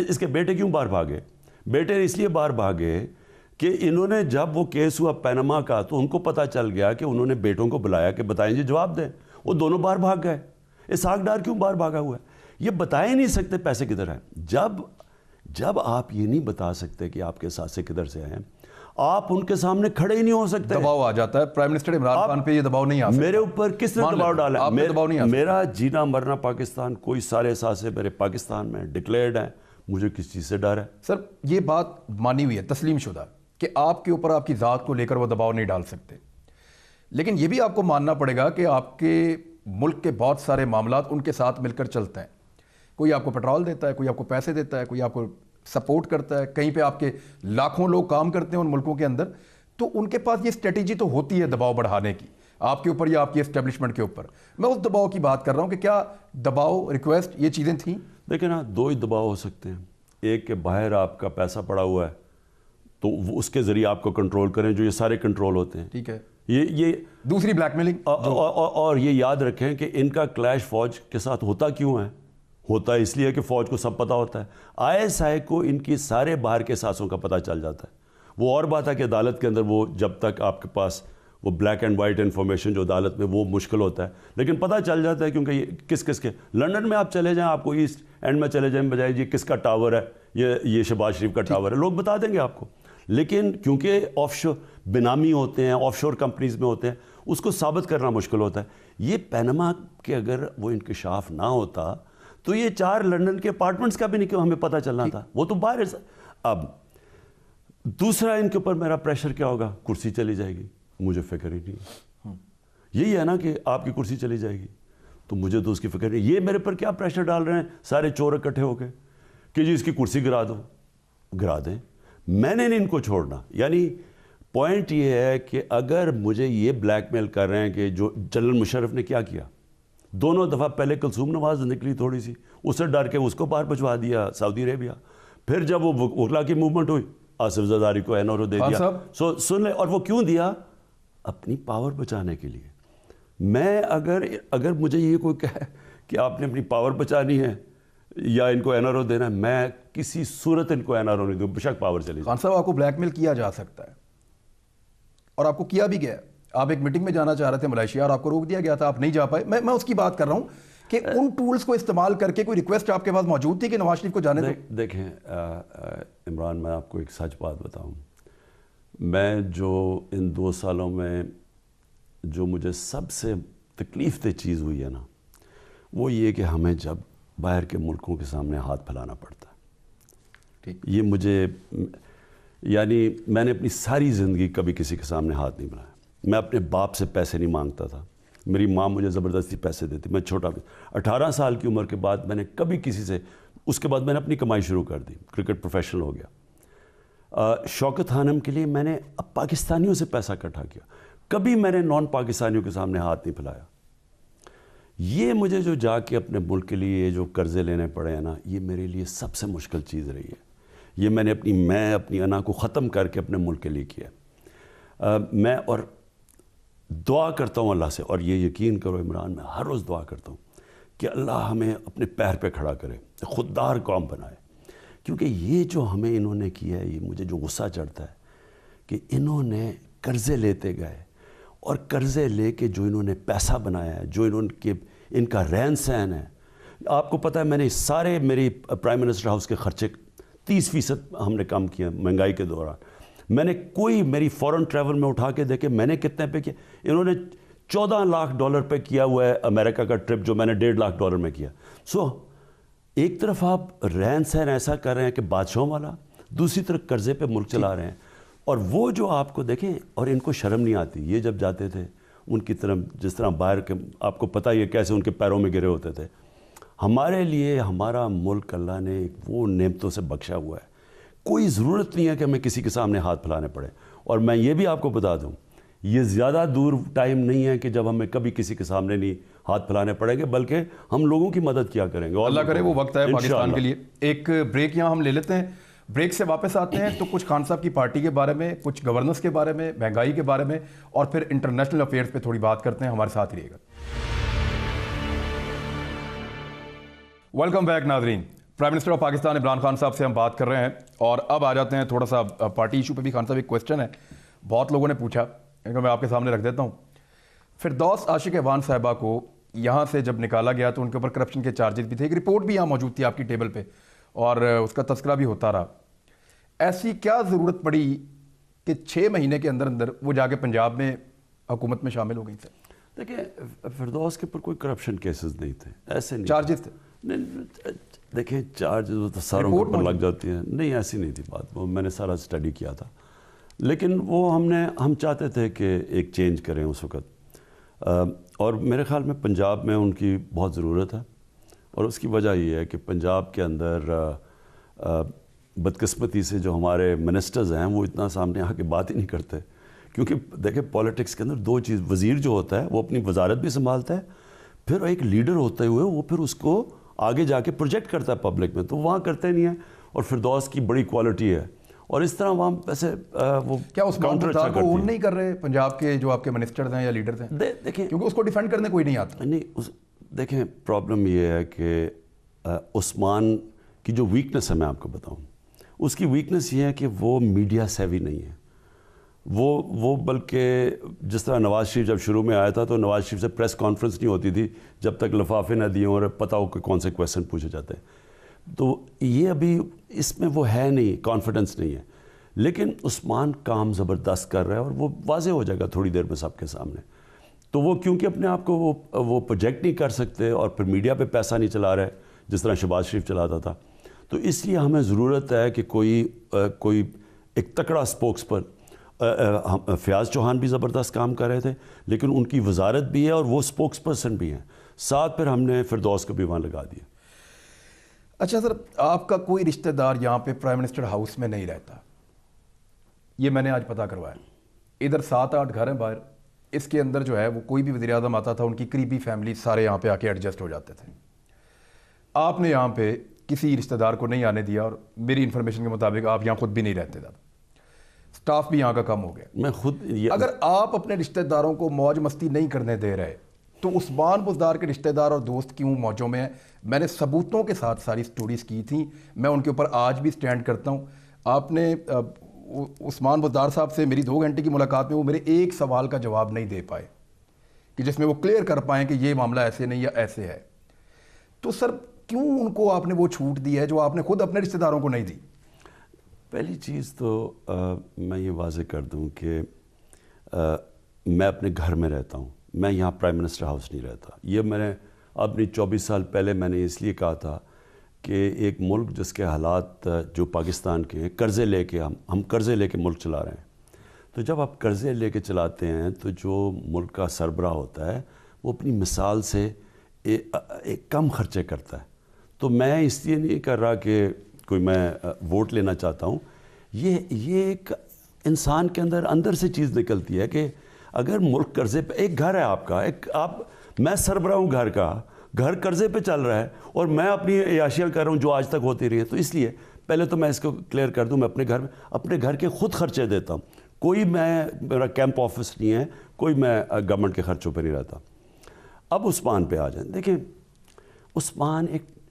اس کے بیٹے کیوں باہر بھاگے؟ بیٹے اس لیے باہر بھاگے کہ انہوں نے, جب وہ کیس ہوا پینما کا, تو ان کو پتہ چل گیا کہ انہوں نے بیٹوں کو بلایا کہ بتائیں جی جواب دیں, وہ دونوں باہر بھاگ گئے. اسحاق ڈار کیوں باہر بھاگا ہوا ہے؟ یہ بتا ہی نہیں سکتے پیسے کدھر ہیں. جب آپ یہ نہیں بتا سکتے کہ آپ کے ساتھ سے کدھر سے آئے ہیں, آپ ان کے سامنے کھڑے ہی نہیں ہو سکتے. دباؤ آ جاتا ہے. پرائم منسٹر عمران خان پہ یہ دباؤ نہیں آ سکتا. میرے اوپر کس نے دباؤ ڈالا؟ میرا جینا مرنا پاکستان, کوئی سارے اثاثے میرے پاکستان میں ڈکلیئرڈ ہیں, مجھے کس چیز سے ڈر ہے؟ سر یہ بات مانی ہوئی ہے, تسلیم شدہ, کہ آپ کے اوپر آپ کی ذات کو لے کر وہ دباؤ نہیں ڈال سکتے. لیکن یہ بھی آپ کو ماننا پڑے گا کہ آپ کے ملک کے بہت سارے معاملات ان کے ساتھ مل کر چلتے ہیں. کوئی آپ کو پیٹرول دیتا ہے, کوئی آپ کو پیسے دیتا ہے, کوئی آپ کو سپورٹ کرتا ہے, کہیں پہ آپ کے لاکھوں لوگ کام کرتے ہیں ان ملکوں کے اندر, تو ان کے پاس یہ اسٹریٹجی تو ہوتی ہے دباؤ بڑھانے کی آپ کے اوپر یا آپ کی اسٹیبلشمنٹ کے اوپر. میں اس دباؤ کی بات کر رہا ہوں کہ کیا دباؤ, ریکویسٹ, یہ چیزیں تھیں؟ دیکھیں نا, دو ہی دباؤ ہو سکتے ہیں. ایک کہ باہر آپ کا پیسہ پڑا ہوا ہے تو اس کے ذریعے آپ کو کنٹرول کریں, جو یہ سارے کنٹرول ہوتے ہیں. ٹھیک ہے. یہ دوسری بلیک میلنگ. اور یہ یاد رکھیں کہ ان کا کلیش فوج کے ساتھ ہوتا کیوں ہے؟ ہوتا ہے اس لیے کہ فوج کو سب پتہ ہوتا ہے. ISI کو ان کی سارے باہر کے اثاثوں کا پتہ چل جاتا ہے. وہ اور بات ہے کہ عدالت کے اندر وہ جب تک آپ کے پاس وہ بلیک اینڈ وائٹ انفارمیشن جو عدالت میں, وہ مشکل ہوتا ہے, لیکن پتہ چل جاتا ہے کیونکہ یہ کس کے. لنڈن میں آپ چلے جائیں, آپ کو ایسٹ اینڈ میں چلے جائیں, بجائے یہ کس کا ٹاور ہے, یہ شہباز شریف کا ٹاور ہے, لوگ بتا دیں گے آپ کو. لیکن کیونکہ آف شور بینامی ہوتے ہیں, آف شور کمپنیز میں ہوتے ہیں, اس کو ثابت کرنا مشکل ہوتا ہے. یہ پینما کے اگر وہ انکشاف نہ ہوتا تو یہ 4 لنڈن کے اپارٹمنٹس کا بھی نہیں ہمیں پتہ چلنا تھا, وہ تو باہر. اب دوسرا ان کے اوپر میرا پریشر کیا ہوگا؟ کرسی چلی جائے گی, مجھے فکر ہی نہیں. یہی ہے نا کہ آپ کی کرسی چلی جائے گی تو مجھے تو اس کی فکر نہیں. یہ میرے پر کیا پریشر ڈال رہے ہیں سارے چور اکٹھے ہو کے کہ جی اس کی کرسی گرا دو. گرا دیں, میں نے نہیں ان کو چھوڑنا. یعنی پوائنٹ یہ ہے کہ اگر مجھے یہ بلیک میل کر رہے ہیں کہ جو جنرل مشرف نے کیا کیا، دونوں دفعہ پہلے کلثوم نواز نکلی تھوڑی سی، اس سے ڈر کے اس کو باہر بھجوا دیا سعودی عربیہ، پھر جب وہ وکلا کی موومنٹ ہوئی آصف زرداری کو این آر او دے دیا. سن لیں، اور وہ کیوں دیا؟ اپنی پاور بچانے کے لیے. میں اگر مجھے یہ کوئی کہے کہ آپ نے اپنی پاور بچانی ہے یا ان کو این آر او دینا ہے، میں کسی صورت ان کو این آر او نہیں دوں، بے شک پاور چلی جائے. خان صاحب آپ کو بلیک میل کیا جا سکتا ہے اور آپ کو کیا بھی گیا. آپ ایک میٹنگ میں جانا چاہ رہے تھے ملائیشیا اور آپ کو روک دیا گیا تھا، آپ نہیں جا پائے. میں اس کی بات کر رہا ہوں کہ ان ٹولز کو استعمال کر کے کوئی ریکویسٹ آپ کے پاس موجود تھی کہ نواز شریف کو جانے دو؟ دیکھیں عمران، میں آپ کو ایک سچ بات بتاؤں، میں جو ان 2 سالوں میں جو مجھے سب سے تکلیف دہ چیز ہوئی ہے نا، وہ یہ کہ ہمیں جب باہر کے ملکوں کے سامنے ہاتھ پھیلانا پڑتا ہے. ٹھیک، یہ مجھے، یعنی میں نے اپنی ساری زندگی کبھی کسی کے سامنے ہاتھ نہیں بنایا. میں اپنے باپ سے پیسے نہیں مانگتا تھا، میری ماں مجھے زبردستی پیسے دیتی. میں چھوٹا بھی 18 سال کی عمر کے بعد میں نے کبھی کسی سے، اس کے بعد میں نے اپنی کمائی شروع کر دی، کرکٹ پروفیشنل ہو گیا. شوکت خانم کے لیے میں نے پاکستانیوں سے پیسہ اکٹھا کیا، کبھی میں نے نان پاکستانیوں کے سامنے ہاتھ نہیں پھیلایا. یہ مجھے جو جا کے اپنے ملک کے لیے جو قرضے لینے پڑے ہیں نا، یہ میرے لیے سب سے مشکل چیز رہی ہے. یہ میں نے اپنی انا کو ختم کر کے اپنے ملک کے لیے کیا. میں اور دعا کرتا ہوں اللہ سے، اور یہ یقین کرو عمران، میں ہر روز دعا کرتا ہوں کہ اللہ ہمیں اپنے پیر پہ کھڑا کرے، خوددار قوم بنائے. کیونکہ یہ جو ہمیں انہوں نے کیا ہے، یہ مجھے جو غصہ چڑھتا ہے کہ انہوں نے قرضے لیتے گئے، اور قرضے لے کے جو انہوں نے پیسہ بنایا ہے، جو ان کا رہن سہن ہے. آپ کو پتہ ہے میں نے سارے میری پرائم منسٹر ہاؤس کے خرچے 30% ہم نے کم کیا مہنگائی کے دوران. میں نے کوئی میری فورن ٹریول میں اٹھا کے دیکھے میں نے کتنے پہ کیا. انہوں نے $14 لاکھ پہ کیا ہوا ہے امریکہ کا ٹرپ، جو میں نے $1.5 لاکھ میں کیا. ایک طرف آپ رہن سہن ایسا کر رہے ہیں کہ بادشاہوں والا، دوسری طرف قرضے پہ ملک چلا رہے ہیں. اور وہ جو آپ کو دیکھیں، اور ان کو شرم نہیں آتی. یہ جب جاتے تھے ان کی طرف، جس طرح باہر کے، آپ کو پتہ ہی ہے کیسے ان کے پیروں میں گرے ہوتے تھے. ہمارے لیے ہمارا ملک اللہ نے وہ نعمتوں سے بخشا ہوا ہے، کوئی ضرورت نہیں ہے کہ ہمیں کسی کے سامنے ہاتھ پھیلانے پڑے. اور میں یہ بھی آپ کو بتا دوں، یہ زیادہ دور ٹائم نہیں ہے کہ جب ہمیں کبھی کسی کے سامنے نہیں ہاتھ پھیلانے پڑیں گے، بلکہ ہم لوگوں کی مدد کیا کریں گے. اللہ کرے وہ وقت ہے پاکستان کے لیے. ایک بریک یہاں ہم لے لیتے ہیں، بریک سے واپس آتے ہیں تو کچھ خان صاحب کی پارٹی کے بارے میں، کچھ گورننس کے بارے میں، مہنگائی کے بارے میں، اور پھر انٹرنیشنل افیئرز پہ تھوڑی بات کرتے ہیں. ہمارے ساتھ ہی رہیے گا. ویلکم بیک ناظرین. Prime minister of Pakistan Imran Khan صاحب سے ہم بات کر رہے ہیں، اور اب آ جاتے ہیں تھوڑا سا پارٹی ایشو پہ بھی. خان صاحب ایک کویسچن ہے بہت لوگوں نے پوچھا، میں آپ کے سامنے رکھ دیتا ہوں. فردوس عاشق احوان صاحبہ کو یہاں سے جب نکالا گیا تو ان کے اوپر کرپشن کے چارجز بھی تھے. ایک رپورٹ بھی یہاں موجود تھی آپ کی ٹیبل پہ، اور اس کا تذکرہ بھی ہوتا رہا. ایسی کیا ضرورت پڑی کہ 6 مہینے کے اندر اندر وہ جا کے پنجاب میں حکومت میں شامل ہو گئی تھے؟ دیکھیں، فردوس کے اوپر کوئی کرپشن کیسز نہیں تھے، ایسے نہیں چارجز تھے. دیکھیں چارجز وہ تو ساروں کے اوپر لگ جاتی ہیں. نہیں، ایسی نہیں تھی بات. وہ میں نے سارا اسٹڈی کیا تھا، لیکن وہ ہم چاہتے تھے کہ ایک چینج کریں اس وقت. اور میرے خیال میں پنجاب میں ان کی بہت ضرورت ہے، اور اس کی وجہ یہ ہے کہ پنجاب کے اندر بدقسمتی سے جو ہمارے منسٹرز ہیں وہ اتنا سامنے آ کے بات ہی نہیں کرتے. کیونکہ دیکھیں پولیٹکس کے اندر 2 چیز، وزیر جو ہوتا ہے وہ اپنی وزارت بھی سنبھالتا ہے، پھر ایک لیڈر ہوتے ہوئے وہ پھر اس کو آگے جا کے پروجیکٹ کرتا ہے پبلک میں، تو وہاں کرتے نہیں ہیں. اور فردوس کی بڑی کوالٹی ہے، اور اس طرح وہاں ویسے وہ کیا اس مختار کو اون نہیں کر رہے پنجاب کے جو آپ کے منسٹرز ہیں یا لیڈرز ہیں؟ دیکھیں، کیونکہ اس کو ڈیفینڈ کرنے کوئی نہیں آتا. نہیں، دیکھیں پرابلم یہ ہے کہ عثمان کی جو ویکنس ہے میں آپ کو بتاؤں، اس کی ویکنس یہ ہے کہ وہ میڈیا سیوی نہیں ہے. وہ بلکہ جس طرح نواز شریف جب شروع میں آیا تھا تو نواز شریف سے پریس کانفرنس نہیں ہوتی تھی جب تک لفافے نہ دیے اور پتہ ہو کہ کون سے کویسچن پوچھے جاتے ہیں. تو یہ ابھی اس میں وہ ہے نہیں، کانفیڈنس نہیں ہے. لیکن عثمان کام زبردست کر رہا ہے، اور وہ واضح ہو جائے گا تھوڑی دیر میں سب کے سامنے. تو وہ کیونکہ اپنے آپ کو وہ پروجیکٹ نہیں کر سکتے، اور پھر میڈیا پہ پیسہ نہیں چلا رہے جس طرح شہباز شریف چلاتا تھا. تو اس لیے ہمیں ضرورت ہے کہ کوئی ایک تکڑا اسپوکس پر. فیاض چوہان بھی زبردست کام کر رہے تھے، لیکن ان کی وزارت بھی ہے اور وہ اسپوکس پرسن بھی ہیں. ساتھ پھر ہم نے فردوس کو بھی وہاں لگا دیا. اچھا سر، آپ کا کوئی رشتہ دار یہاں پہ پرائم منسٹر ہاؤس میں نہیں رہتا، یہ میں نے آج پتہ کروایا. ادھر 7-8 گھر ہیں باہر, اس کے اندر جو ہے وہ کوئی بھی وزیر اعظم آتا تھا ان کی قریبی فیملی سارے یہاں پہ آ کے ایڈجسٹ ہو جاتے تھے. آپ نے یہاں پہ کسی رشتہ دار کو نہیں آنے دیا, اور میری انفارمیشن کے مطابق آپ یہاں خود بھی نہیں رہتے تھے, سٹاف بھی یہاں کا کم ہو گیا. میں خود اگر آپ اپنے رشتہ داروں کو موج مستی نہیں کرنے دے رہے تو عثمان بزدار کے رشتہ دار اور دوست کیوں موجوں میں ہیں؟ میں نے ثبوتوں کے ساتھ ساری سٹوریز کی تھیں, میں ان کے اوپر آج بھی سٹینڈ کرتا ہوں. آپ نے عثمان بزدار صاحب سے میری 2 گھنٹے کی ملاقات میں وہ میرے ایک سوال کا جواب نہیں دے پائے کہ جس میں وہ کلیئر کر پائیں کہ یہ معاملہ ایسے نہیں یا ایسے ہے. تو سر کیوں ان کو آپ نے وہ چھوٹ دی ہے جو آپ نے خود اپنے رشتہ داروں کو نہیں دی؟ پہلی چیز تو میں یہ واضح کر دوں کہ میں اپنے گھر میں رہتا ہوں, میں یہاں پرائم منسٹر ہاؤس نہیں رہتا. یہ میں نے اپنی 24 سال پہلے میں نے اس لیے کہا تھا کہ ایک ملک جس کے حالات جو پاکستان کے ہیں, قرضے لے کے ہم قرضے لے کے ملک چلا رہے ہیں. تو جب آپ قرضے لے کے چلاتے ہیں تو جو ملک کا سربراہ ہوتا ہے وہ اپنی مثال سے ایک کم خرچے کرتا ہے. تو میں اس لیے نہیں کر رہا کہ کوئی میں ووٹ لینا چاہتا ہوں. یہ ایک انسان کے اندر سے چیز نکلتی ہے کہ اگر ملک قرضے پہ, ایک گھر ہے آپ کا, میں سربراہ ہوں گھر کا, گھر قرضے پہ چل رہا ہے اور میں اپنی عیاشیاں کر رہا ہوں جو آج تک ہوتی رہی ہے. تو اس لیے پہلے تو میں اس کو کلیئر کر دوں, میں اپنے گھر کے خود خرچے دیتا ہوں. کوئی میرا کیمپ آفس نہیں ہے, کوئی میں گورنمنٹ کے خرچوں پہ نہیں رہتا. اب عثمان پہ آ جائیں. دیکھیں عثمان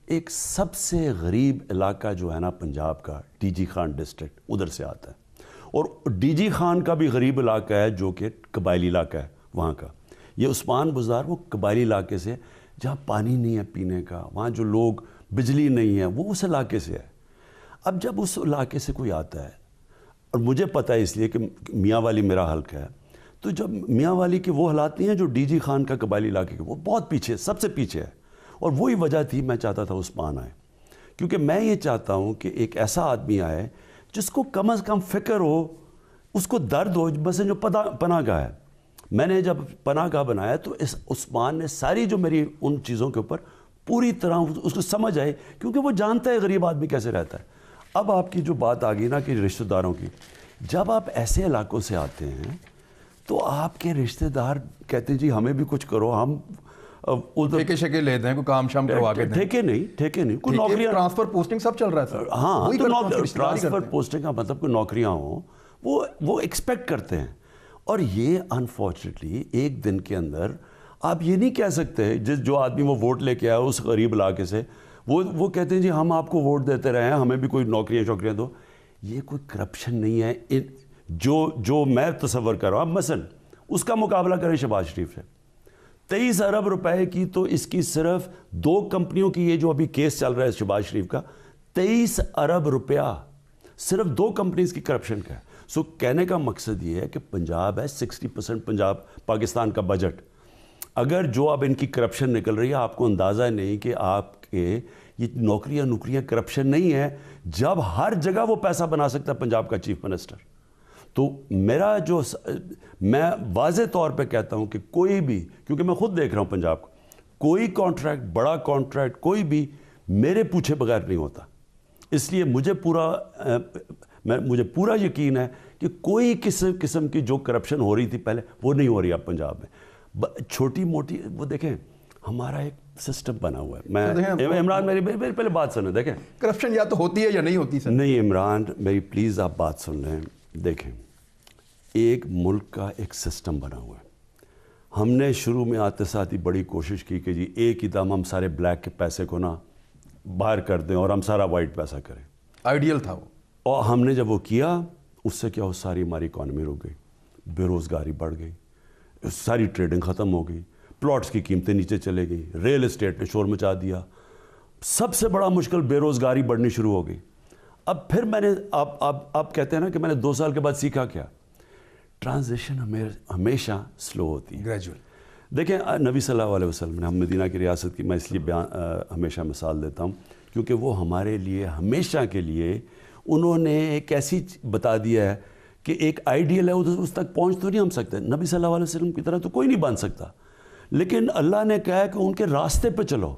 ایک سب سے غریب علاقہ جو ہے نا پنجاب کا, ڈی جی خان ڈسٹرکٹ, ادھر سے آتا ہے. اور ڈی جی خان کا بھی غریب علاقہ ہے جو کہ قبائلی علاقہ ہے وہاں کا. یہ عثمان بزدار وہ قبائلی علاقے سے, جہاں پانی نہیں ہے پینے کا, وہاں جو لوگ, بجلی نہیں ہے, وہ اس علاقے سے ہے. اب جب اس علاقے سے کوئی آتا ہے, اور مجھے پتہ ہے اس لیے کہ میاں والی میرا حلقہ ہے, تو جب میاں والی کے وہ حالات نہیں ہیں جو ڈی جی خان کا قبائلی علاقے کے, وہ بہت پیچھے, سب سے پیچھے ہے. اور وہی وجہ تھی میں چاہتا تھا عثمان آئے, کیونکہ میں یہ چاہتا ہوں کہ ایک ایسا آدمی آئے جس کو کم از کم فکر ہو, اس کو درد ہو. مثلا جو پناہ گاہ ہے, میں نے جب پناہ گاہ بنایا تو اس عثمان نے ساری جو میری ان چیزوں کے اوپر پوری طرح اس کو سمجھ آئے, کیونکہ وہ جانتا ہے غریب آدمی کیسے رہتا ہے. اب آپ کی جو بات آ گئی نا کہ رشتہ داروں کی, جب آپ ایسے علاقوں سے آتے ہیں تو آپ کے رشتہ دار کہتے ہیں جی ہمیں بھی کچھ کرو, ہم ٹھیکے شکے لے دیں, کوئی کام شام کروا کے دیں. ٹھیکے نہیں, کوئی نوکریاں, ٹرانسفر پوسٹنگ سب چل رہا ہے سر. ہاں, تو ٹرانسفر پوسٹنگ کا مطلب کوئی نوکریاں ہوں, وہ ایکسپیکٹ کرتے ہیں. اور یہ انفارچونیٹلی ایک دن کے اندر آپ یہ نہیں کہہ سکتے, جو آدمی وہ ووٹ لے کے آیا اس غریب علاقے سے, وہ کہتے ہیں جی ہم آپ کو ووٹ دیتے رہے ہیں, ہمیں بھی کوئی نوکریاں دو. یہ کوئی کرپشن نہیں ہے جو میں تصور کر رہا ہوں. اب مثلا اس کا مقابلہ کریں شہباز شریف سے, 23 ارب روپے کی, تو اس کی صرف 2 کمپنیوں کی, یہ جو ابھی کیس چل رہا ہے شہباز شریف کا, 23 ارب روپیہ صرف 2 کمپنیز کی کرپشن کا ہے. سو کہنے کا مقصد یہ ہے کہ پنجاب ہے 60% پنجاب پاکستان کا بجٹ. اگر جو اب ان کی کرپشن نکل رہی ہے, آپ کو اندازہ نہیں کہ آپ کے یہ نوکریاں کرپشن نہیں ہے, جب ہر جگہ وہ پیسہ بنا سکتا ہے پنجاب کا چیف منسٹر. تو میں واضح طور پہ کہتا ہوں کہ کوئی بھی, کیونکہ میں خود دیکھ رہا ہوں پنجاب کو, کوئی کانٹریکٹ, بڑا کانٹریکٹ کوئی بھی میرے پوچھے بغیر نہیں ہوتا. اس لیے مجھے پورا یقین ہے کہ کوئی قسم کی جو کرپشن ہو رہی تھی پہلے وہ نہیں ہو رہی اب پنجاب میں. چھوٹی موٹی, وہ دیکھیں ہمارا ایک سسٹم بنا ہوا ہے. عمران میری پہلے بات سنیں. دیکھیں کرپشن یا تو ہوتی ہے یا نہیں ہوتی سر. نہیں عمران میری پلیز آپ بات سن لیں. دیکھیں ایک ملک کا ایک سسٹم بنا ہوا ہے. ہم نے شروع میں آتے ساتھ ہی بڑی کوشش کی کہ جی ایک ہی دم ہم سارے بلیک کے پیسے کو نا باہر کر دیں اور ہم سارا وائٹ پیسہ کریں. آئیڈیل تھا وہ, اور ہم نے جب وہ کیا اس سے کیا ہو, ساری ہماری اکانومی رک گئی, بے روزگاری بڑھ گئی, ساری ٹریڈنگ ختم ہو گئی, پلاٹس کی قیمتیں نیچے چلے گئی, ریل اسٹیٹ نے شور مچا دیا. سب سے بڑا مشکل بے روزگاری بڑھنی شروع ہو گئی. اب پھر میں نے آپ کہتے ہیں نا کہ میں نے 2 سال کے بعد سیکھا کیا, ٹرانزیشن ہمیشہ سلو ہوتی ہے, گریجول. دیکھیں نبی صلی اللہ علیہ وسلم نے, ہم مدینہ کی ریاست کی میں اس لیے ہمیشہ مثال دیتا ہوں کیونکہ وہ ہمارے لیے ہمیشہ کے لیے انہوں نے ایک ایسی بتا دیا ہے کہ ایک آئیڈیل ہے, اس تک پہنچ تو نہیں ہم سکتے, نبی صلی اللہ علیہ وسلم کی طرح تو کوئی نہیں بن سکتا, لیکن اللہ نے کہا کہ ان کے راستے پہ چلو,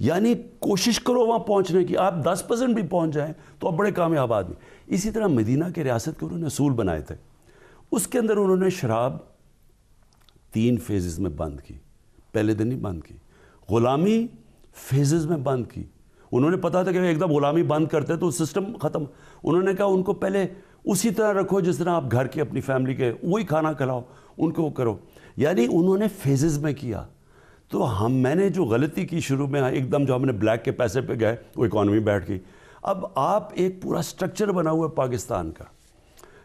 یعنی کوشش کرو وہاں پہنچنے کی. آپ 10% بھی پہنچ جائیں تو آپ بڑے کامیاب آدمی. اسی طرح مدینہ کے ریاست کے انہوں نے اصول بنائے تھے. اس کے اندر انہوں نے شراب 3 فیزز میں بند کی. پہلے دن ہی بند کی. غلامی فیزز میں بند کی. انہوں نے پتا تھا کہ ایک دم غلامی بند کرتے تو سسٹم ختم. انہوں نے کہا ان کو پہلے اسی طرح رکھو جس طرح آپ گھر کے اپنی فیملی کے وہی کھانا کھلاؤ, ان کو وہ کرو. یعنی انہوں نے فیزز میں کیا. تو میں نے جو غلطی کی شروع میں, ایک دم جو ہم نے بلیک کے پیسے پہ گئے, وہ اکانومی بیٹھ گئی. اب آپ ایک پورا سٹرکچر بنا ہوا ہے پاکستان کا,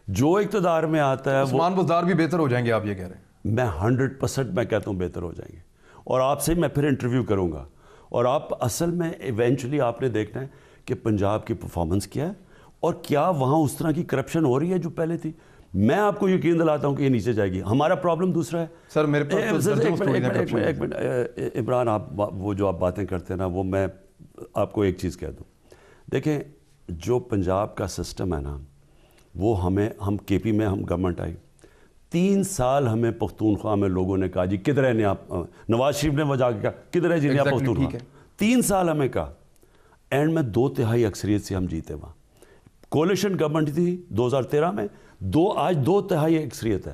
جو اقتدار میں آتا ہے عثمان بزدار بھی بہتر ہو جائیں گے, آپ یہ کہہ رہے ہیں؟ میں 100% میں کہتا ہوں بہتر ہو جائیں گے. اور آپ سے میں پھر انٹرویو کروں گا, اور آپ اصل میں ایونچولی آپ نے دیکھنا ہے کہ پنجاب کی پرفارمنس کیا ہے, اور کیا وہاں اس طرح کی کرپشن ہو رہی ہے جو پہلے تھی. میں آپ کو یقین دلاتا ہوں کہ یہ نیچے جائے گی. ہمارا پرابلم دوسرا ہے. سر میرے پاس ایک منٹ عمران, آپ وہ جو آپ باتیں کرتے ہیں نا, وہ میں آپ کو ایک چیز کہہ دوں. دیکھیں, جو پنجاب کا سسٹم ہے نا, وہ ہم کے پی میں ہم گورنمنٹ آئی 3 سال ہمیں پختونخوا میں لوگوں نے کہا جی کدھر ہے نیا, نواز شریف نے وجہ کہا کدھر ہے جی نیا پختونخوا. 3 سال ہمیں کہا, اینڈ میں 2/3 اکثریت سے ہم جیتے. وہاں کولیشن گورنمنٹ تھی 2013 میں, آج 2/3 اکثریت ہے.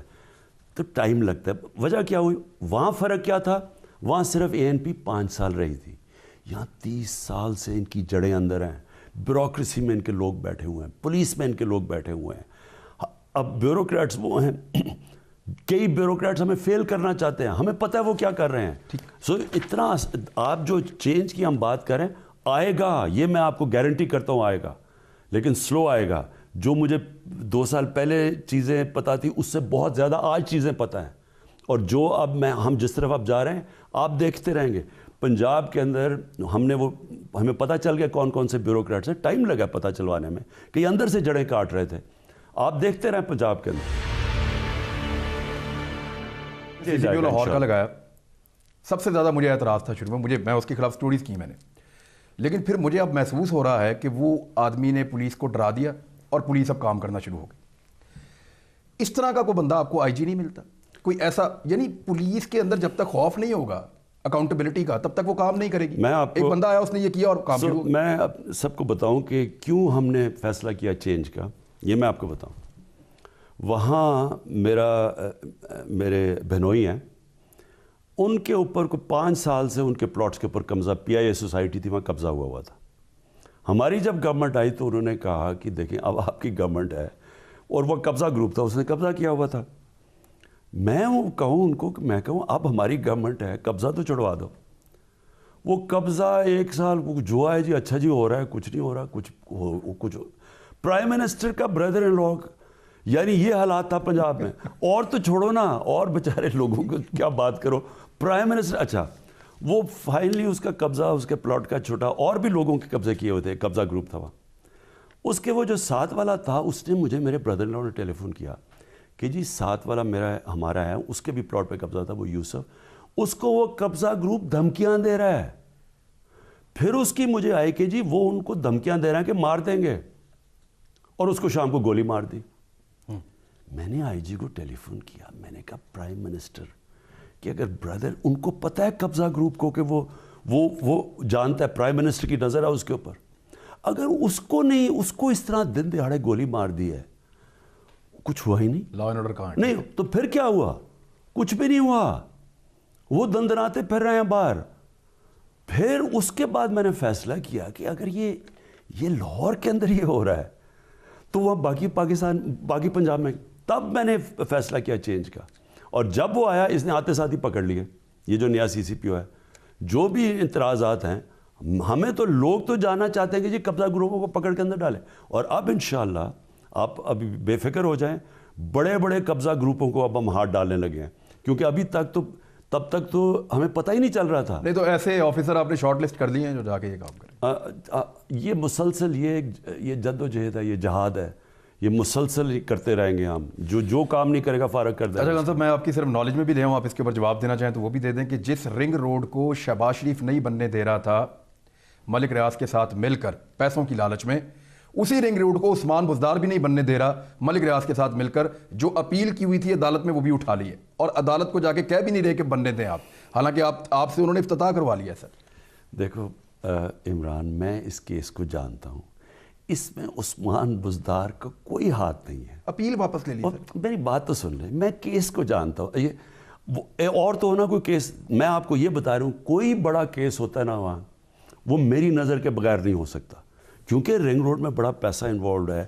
تو ٹائم لگتا ہے. وجہ کیا ہوئی؟ وہاں فرق کیا تھا؟ وہاں صرف ANP 5 سال رہی تھی. یہاں 30 سال سے ان کی جڑیں اندر ہیں. بیوروکریسی میں ان کے لوگ بیٹھے ہوئے ہیں, پولیس میں ان کے لوگ بیٹھے ہوئے ہیں. اب بیوروکریٹس وہ ہیں, کئی بیوروکریٹس ہمیں فیل کرنا چاہتے ہیں, ہمیں پتہ ہے وہ کیا کر رہے ہیں. سو اتنا آپ جو چینج کی ہم بات کریں, آئے گا, یہ میں آپ کو گارنٹی کرتا ہوں آئے گا, لیکن سلو آئے گا. جو مجھے 2 سال پہلے چیزیں پتہ تھی اس سے بہت زیادہ آج چیزیں پتہ ہیں. اور جو اب ہم جس طرف اب جا رہے ہیں آپ دیکھتے رہیں گے. پنجاب کے اندر ہمیں پتہ چل گیا کون کون سے بیوروکریٹس ہیں. ٹائم لگا پتہ چلوانے میں کہ یہ اندر سے جڑیں کاٹ رہے تھے. آپ دیکھتے رہیں پنجاب کے اندر. لاہور کا لگایا, سب سے زیادہ مجھے اعتراض تھا شروع میں, میں اس کے خلاف سٹوریز کی میں نے, لیکن پھر مجھے اب محسوس ہو رہا ہے کہ وہ آدمی نے پولیس کو ڈرا دیا اور پولیس اب کام کرنا شروع ہو گئی. اس طرح کا کوئی بندہ آپ کو IG نہیں ملتا کوئی ایسا, یعنی پولیس کے اندر جب تک خوف نہیں ہوگا اکاؤنٹیبلٹی کا تب تک وہ کام نہیں کرے گی. ایک بندہ آیا اس نے یہ کیا اور کام شروع. میں سب کو بتاؤں کہ کیوں ہم نے فیصلہ کیا چینج کا, یہ میں آپ کو بتاؤں. وہاں میرے بہنوئی ہیں, ان کے اوپر کو 5 سال سے ان کے پلاٹس کے اوپر قبضہ, PIA سوسائٹی تھی وہاں قبضہ ہوا تھا. ہماری جب گورنمنٹ آئی تو انہوں نے کہا کہ دیکھیں اب آپ کی گورنمنٹ ہے, اور وہ قبضہ گروپ تھا, اس نے قبضہ کیا ہوا تھا. میں کہوں ان کو, میں کہوں اب ہماری گورنمنٹ ہے, قبضہ تو چڑھوا دو. وہ قبضہ 1 سال جو ہے جی اچھا جی ہو رہا ہے, کچھ نہیں ہو رہا, کچھ پرائم منسٹر کا بردر ان لا, یعنی یہ حالات تھا پنجاب میں. اور تو چھوڑو نا, اور بیچارے لوگوں کو کیا بات کرو, پرائم منسٹر. اچھا وہ فائنلی اس کا قبضہ, اس کے پلاٹ کا چھوٹا, اور بھی لوگوں کے قبضے کیے ہوئے تھے, قبضہ گروپ تھا وہاں. اس کے وہ جو 7 والا تھا, اس نے مجھے میرے بردر ان لا نے ٹیلی فون کیا کہ جی 7 والا ہمارا ہے, اس کے بھی پلاٹ پہ قبضہ تھا, وہ یوسف, اس کو وہ قبضہ گروپ دھمکیاں دے رہا ہے. پھر اس کی مجھے آئی کہ جی وہ ان کو دھمکیاں دے رہے ہیں کہ مار دیں گے, اور اس کو شام کو گولی مار دی. میں نے IG کو ٹیلی فون کیا, میں نے کہا پرائم منسٹر کہ اگر بردر, ان کو پتہ ہے قبضہ گروپ کو کہ وہ جانتا ہے, پرائم منسٹر کی نظر ہے اس کے اوپر, اگر اس کو نہیں, اس کو اس طرح دن دہاڑے گولی مار دی ہے, کچھ ہوا ہی نہیں, لا اینڈ آرڈر کہاں نہیں, تو پھر کیا ہوا؟ کچھ بھی نہیں ہوا, وہ دندناتے پھر رہے ہیں باہر. پھر اس کے بعد میں نے فیصلہ کیا کہ اگر یہ لاہور کے اندر یہ ہو رہا ہے تو وہ باقی باقی پنجاب میں, تب میں نے فیصلہ کیا چینج کا. اور جب وہ آیا, اس نے آتے ساتھ ہی پکڑ لیے, یہ جو نیا CCPO ہے. جو بھی اعتراضات ہیں, ہمیں تو لوگ تو جاننا چاہتے ہیں کہ جی قبضہ گروپوں کو پکڑ کے اندر ڈالیں. اور اب انشاءاللہ آپ ابھی بے فکر ہو جائیں, بڑے بڑے قبضہ گروپوں کو اب ہم ہاتھ ڈالنے لگے ہیں, کیونکہ ابھی تک تو تب تک تو ہمیں پتہ ہی نہیں چل رہا تھا. نہیں تو ایسے آفیسر آپ نے شارٹ لسٹ کر لیے ہیں جو جا کے یہ کام کریں؟ یہ مسلسل یہ جد و جہد ہے, یہ جہاد ہے, یہ مسلسل کرتے رہیں گے ہم. جو کام نہیں کرے گا فارغ کر دیں. اچھا خان صاحب, میں آپ کی صرف نالج میں بھی دے ہوں, آپ اس کے اوپر جواب دینا چاہیں تو وہ بھی دے دیں کہ جس رنگ روڈ کو شہباز شریف نہیں بننے دے رہا تھا ملک ریاض کے ساتھ مل کر پیسوں کی لالچ میں, اسی رنگ روڈ کو عثمان بزدار بھی نہیں بننے دے رہا ملک ریاض کے ساتھ مل کر, جو اپیل کی ہوئی تھی عدالت میں وہ بھی اٹھا لی ہے, اور عدالت کو جا کے کہہ بھی نہیں رہے کہ بننے دیں آپ, حالانکہ آپ سے انہوں نے افتتاح کروا لیا ہے. سر دیکھو عمران, میں اس کیس کو جانتا ہوں. اس میں عثمان بزدار کا کوئی ہاتھ نہیں ہے. اپیل واپس لے لی اور سر. میری بات تو سن لیں, میں کیس کو جانتا ہوں. اور تو ہونا کوئی کیس, میں آپ کو یہ بتا رہا ہوں, کوئی بڑا کیس ہوتا ہے نا وہاں, وہ میری نظر کے بغیر نہیں ہو سکتا, کیونکہ رنگ روڈ میں بڑا پیسہ انوالوڈ ہے.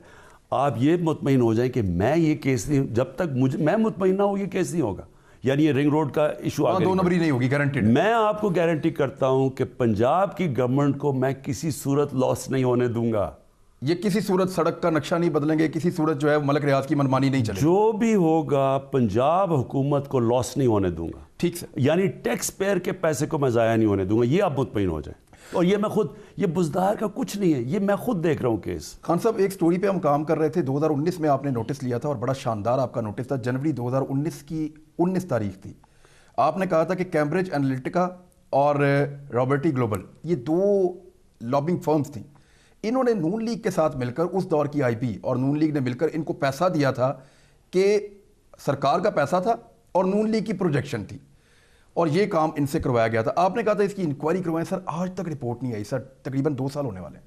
آپ یہ مطمئن ہو جائیں کہ میں یہ کیس نہیں, جب تک میں مطمئن نہ ہوں یہ کیس نہیں ہوگا. یعنی یہ رنگ روڈ کا ایشو آگے 2 نمبری نہیں ہوگی, گارنٹیڈ. میں آپ کو گارنٹی کرتا ہوں کہ پنجاب کی گورنمنٹ کو میں کسی صورت لاس نہیں ہونے دوں گا. یہ کسی صورت سڑک کا نقشہ نہیں بدلیں گے, کسی صورت جو ہے ملک ریاض کی منمانی نہیں چلے گی. جو بھی ہوگا پنجاب حکومت کو لاس نہیں ہونے دوں گا. ٹھیک سر. یعنی ٹیکس پیئر کے پیسے کو میں ضائع نہیں ہونے دوں گا, یہ آپ مطمئن ہو جائیں. اور یہ میں خود, یہ بزدار کا کچھ نہیں ہے, یہ میں خود دیکھ رہا ہوں کیس. خان صاحب ایک سٹوری پہ ہم کام کر رہے تھے, 2019 میں آپ نے نوٹس لیا تھا اور بڑا شاندار آپ کا نوٹس تھا. جنوری 2019 کی 19 تاریخ تھی. آپ نے کہا تھا کہ کیمبرج انالیٹیکا اور رابرٹی گلوبل, یہ 2 لابنگ فرمز تھیں, انہوں نے نون لیگ کے ساتھ مل کر, اس دور کی آئی پی اور نون لیگ نے مل کر ان کو پیسہ دیا تھا کہ سرکار کا پیسہ تھا اور نون لیگ کی پروجیکشن تھی, اور یہ کام ان سے کروایا گیا تھا. آپ نے کہا تھا اس کی انکوائری کروائیں. سر آج تک رپورٹ نہیں آئی سر, تقریباً 2 سال ہونے والے ہیں.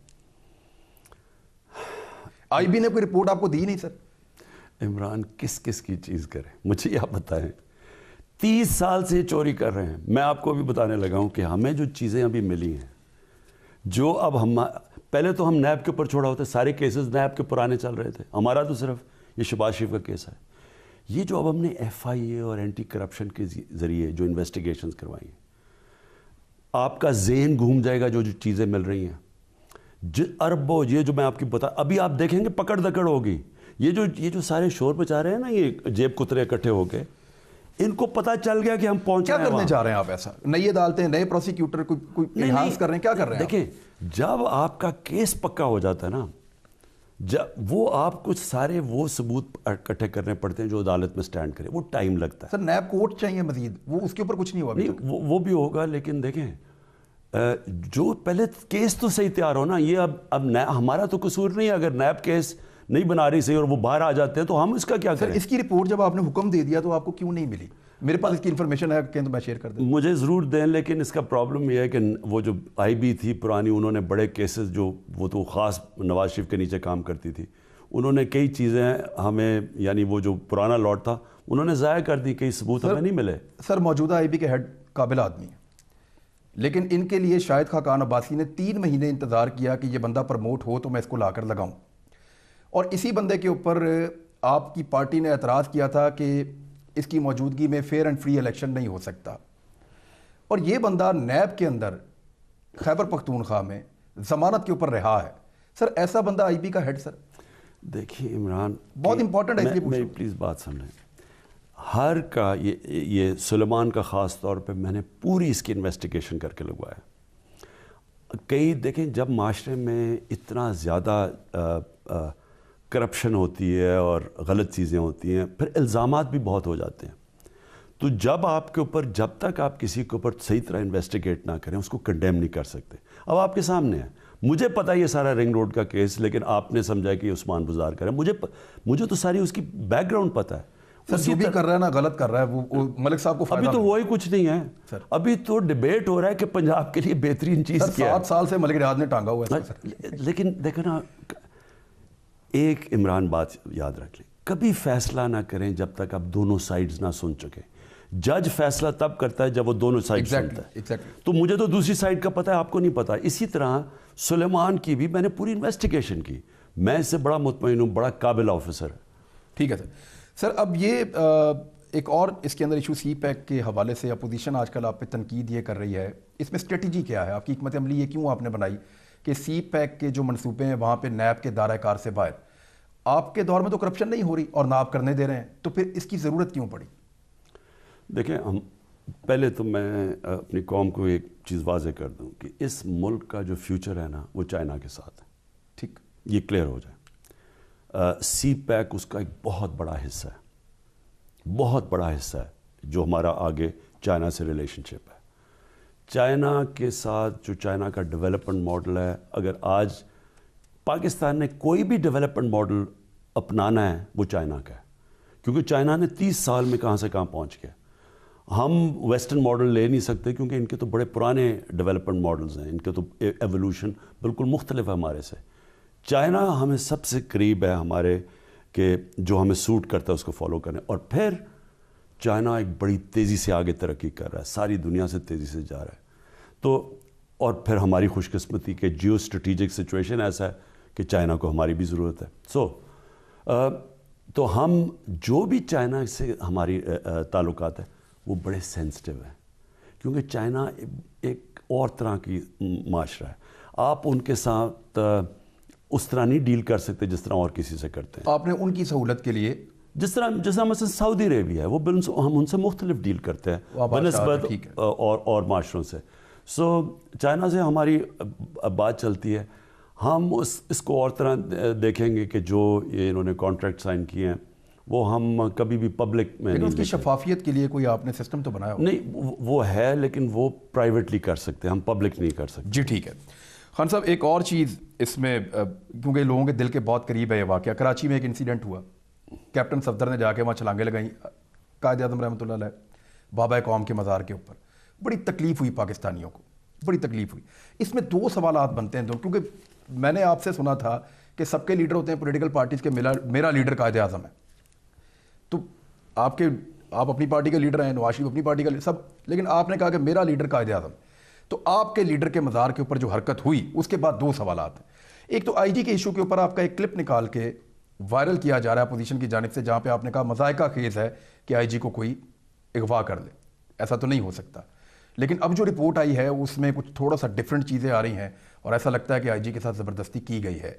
آئی بی نے کوئی رپورٹ آپ کو دی نہیں سر. عمران کس کس کی چیز کریں, مجھے یہ آپ بتائیں. 30 سال سے چوری کر رہے ہیں. میں آپ کو بھی بتانے لگا ہوں کہ ہمیں جو چیزیں ابھی ملی ہیں, جو اب ہم پہلے تو ہم نیب کے اوپر چھوڑا ہوتے, سارے کیسز نیب کے پرانے چل رہے تھے, ہمارا تو صرف یہ شہباز شریف کا کیس ہے. یہ جو اب ہم نے ایف آئی اے اور اینٹی کرپشن کے ذریعے جو انویسٹیگیشنز کروائی ہیں, آپ کا ذہن گھوم جائے گا جو جو چیزیں مل رہی ہیں. اربوں, یہ جو میں آپ کی بتا, ابھی آپ دیکھیں گے پکڑ دکڑ ہوگی. یہ جو سارے شور مچا رہے ہیں نا, یہ جیب کترے اکٹھے ہو کے, ان کو پتہ چل گیا کہ ہم پہنچ رہے ہیں. کیا کرنے جا رہے ہیں آپ ایسا؟ نئی عدالتیں, نئے پروسیکیوٹر کوئی انہانس کر رہے ہیں, کیا کر رہے ہیں؟ دیکھیں, جب آپ کا کیس پکا ہو جاتا ہے نا, جب وہ آپ کچھ سارے وہ ثبوت اکٹھے کرنے پڑتے ہیں جو عدالت میں سٹینڈ کرے, وہ ٹائم لگتا ہے. سر نیب کوٹ چاہیے مزید, وہ اس کے اوپر کچھ نہیں ہوا ابھی تک. وہ بھی ہوگا, لیکن دیکھیں جو پہلے کیس تو صحیح تیار ہو نا. یہ اب ہمارا تو قصور نہیں ہے, اگر نیب کیس نہیں بنا رہی صحیح اور وہ باہر آ جاتے ہیں تو ہم اس کا کیا کریں؟ سر اس کی رپورٹ جب آپ نے حکم دے دیا تو آپ کو کیوں نہیں ملی؟ میرے پاس اس کی انفارمیشن ہے کہ میں شیئر کر دوں. مجھے ضرور دیں, لیکن اس کا پرابلم یہ ہے کہ وہ جو آئی بی تھی پرانی, انہوں نے بڑے کیسز, جو وہ تو خاص نواز شریف کے نیچے کام کرتی تھی, انہوں نے کئی چیزیں ہمیں, یعنی وہ جو پرانا لاٹ تھا انہوں نے ضائع کر دی, کئی ثبوت ہمیں نہیں ملے. سر موجودہ آئی بی کے ہیڈ قابل آدمی ہیں, لیکن ان کے لیے شاہد خاقان عباسی نے 3 مہینے انتظار کیا کہ یہ بندہ پروموٹ ہو تو میں اس کو لا کر لگاؤں, اور اسی بندے کے اوپر آپ کی پارٹی نے اعتراض کیا تھا کہ اس کی موجودگی میں فیئر اینڈ فری الیکشن نہیں ہو سکتا, اور یہ بندہ نیب کے اندر خیبر پختونخوا میں ضمانت کے اوپر رہا ہے. سر ایسا بندہ آئی بی کا ہیڈ, سر دیکھیے عمران بہت امپورٹنٹ ہے, اس لیے میری پلیز بات سن لیں. ہر کا یہ سلیمان کا خاص طور پہ میں نے پوری اس کی انویسٹیگیشن کر کے لگوایا. کئی دیکھیں, جب معاشرے میں اتنا زیادہ کرپشن ہوتی ہے اور غلط چیزیں ہوتی ہیں, پھر الزامات بھی بہت ہو جاتے ہیں. تو جب آپ کے اوپر, جب تک آپ کسی کے اوپر صحیح طرح انویسٹیگیٹ نہ کریں, اس کو کنڈیم نہیں کر سکتے. اب آپ کے سامنے ہے, مجھے پتہ یہ سارا رنگ روڈ کا کیس, لیکن آپ نے سمجھا کہ عثمان بزدار کرے. مجھے تو ساری اس کی بیک گراؤنڈ پتہ ہے. سر جو بھی کر رہا ہے نا غلط کر رہا ہے, وہ ملک صاحب کو فائدہ. ابھی تو وہی کچھ نہیں ہے, ابھی تو ڈیبیٹ ہو رہا ہے کہ پنجاب کے لیے بہترین چیز کیا ہے. 7 سال سے ملک ریاض نے ٹانگا ہوا ہے. لیکن دیکھو نا, ایک عمران بات یاد رکھ لیں, کبھی فیصلہ نہ کریں جب تک آپ دونوں سائیڈز نہ سن چکے. جج فیصلہ تب کرتا ہے جب وہ دونوں سائیڈ سنتا ہے. تو مجھے تو دوسری سائیڈ کا پتہ ہے, آپ کو نہیں پتہ. اسی طرح سلیمان کی بھی میں نے پوری انویسٹیگیشن کی, میں اس سے بڑا مطمئن ہوں, بڑا قابل آفیسر ہے. ٹھیک ہے سر. سر اب یہ ایک اور اس کے اندر ایشو سی پیک کے حوالے سے اپوزیشن آج کل آپ پہ تنقید یہ کر رہی ہے, اس میں اسٹریٹجی کیا ہے آپ کی, حکمت عملی یہ کیوں آپ نے بنائی کہ سی پیک کے جو منصوبے ہیں وہاں پہ نیب کے دائرہ کار سے باہر, آپ کے دور میں تو کرپشن نہیں ہو رہی اور نہ آپ کرنے دے رہے ہیں, تو پھر اس کی ضرورت کیوں پڑی؟ دیکھیں, ہم پہلے تو میں اپنی قوم کو ایک چیز واضح کر دوں کہ اس ملک کا جو فیوچر ہے نا وہ چائنا کے ساتھ ہے. ٹھیک, یہ کلیئر ہو جائے. سی پیک اس کا ایک بہت بڑا حصہ ہے, بہت بڑا حصہ ہے جو ہمارا آگے چائنا سے ریلیشن شپ ہے. چائنا کے ساتھ جو چائنا کا ڈیولپمنٹ ماڈل ہے, اگر آج پاکستان نے کوئی بھی ڈیولپمنٹ ماڈل اپنانا ہے وہ چائنا کا ہے, کیونکہ چائنا نے 30 سال میں کہاں سے کہاں پہنچ گیا. ہم ویسٹرن ماڈل لے نہیں سکتے کیونکہ ان کے تو بڑے پرانے ڈیولپمنٹ ماڈلز ہیں, ان کے تو ایوولوشن بالکل مختلف ہے ہمارے سے. چائنا ہمیں سب سے قریب ہے ہمارے کہ جو ہمیں سوٹ کرتا ہے اس کو فالو کریں. اور پھر چائنا ایک بڑی تیزی سے آگے ترقی کر رہا ہے, ساری دنیا سے تیزی سے جا رہا ہے. تو اور پھر ہماری خوش قسمتی کہ جیو اسٹریٹجک سچویشن ایسا ہے کہ چائنا کو ہماری بھی ضرورت ہے. تو ہم جو بھی چائنا سے ہماری تعلقات ہیں وہ بڑے سینسٹیو ہیں, کیونکہ چائنا ایک اور طرح کی معاشرہ ہے. آپ ان کے ساتھ اس طرح نہیں ڈیل کر سکتے جس طرح اور کسی سے کرتے ہیں. آپ نے ان کی سہولت کے لیے جس طرح مثلا سعودی عربیہ ہے, وہ ہم ان سے مختلف ڈیل کرتے ہیں بنسبت اور معاشروں سے. چائنا سے ہماری بات چلتی ہے. ہم اس کو اور طرح دیکھیں گے کہ جو انہوں نے کانٹریکٹ سائن کیے ہیں وہ ہم کبھی بھی پبلک میں لیکن اس کی شفافیت کے لیے کوئی آپ نے سسٹم تو بنایا ہو؟ نہیں, وہ ہے لیکن وہ پرائیویٹلی کر سکتے ہیں, ہم پبلک نہیں کر سکتے. جی ٹھیک ہے. خان صاحب ایک اور چیز اس میں, کیونکہ لوگوں کے دل کے بہت قریب ہے یہ واقعہ, کراچی میں ایک انسیڈنٹ ہوا, کیپٹن صفدر نے جا کے وہاں چھلانگیں لگائیں قائد اعظم رحمۃ اللہ علیہ بابا قوم کے مزار کے اوپر. بڑی تکلیف ہوئی پاکستانیوں کو, بڑی تکلیف ہوئی. اس میں دو سوالات بنتے ہیں, کیونکہ میں نے آپ سے سنا تھا کہ سب کے لیڈر ہوتے ہیں پولیٹیکل پارٹیز کے, میرا لیڈر قائد اعظم ہے. تو آپ اپنی پارٹی کے لیڈر ہیں, نواز شریف اپنی پارٹی کا سب, لیکن آپ نے کہا کہ میرا لیڈر قائد اعظم. تو آپ کے لیڈر کے مزار کے اوپر جو حرکت ہوئی اس کے بعد دو سوالات ہیں. ایک تو آئی جی کے ایشو کے اوپر آپ کا ایک کلپ نکال کے وائرل کیا جا رہا ہے اپوزیشن کی جانب سے, جہاں پہ آپ نے کہا مذائقہ خیز ہے کہ آئی جی کو کوئی اغوا کر لے, ایسا تو نہیں ہو سکتا. لیکن اب جو رپورٹ آئی ہے اس میں کچھ تھوڑا سا ڈفرینٹ چیزیں آ رہی ہیں اور ایسا لگتا ہے کہ آئی جی کے ساتھ زبردستی کی گئی ہے.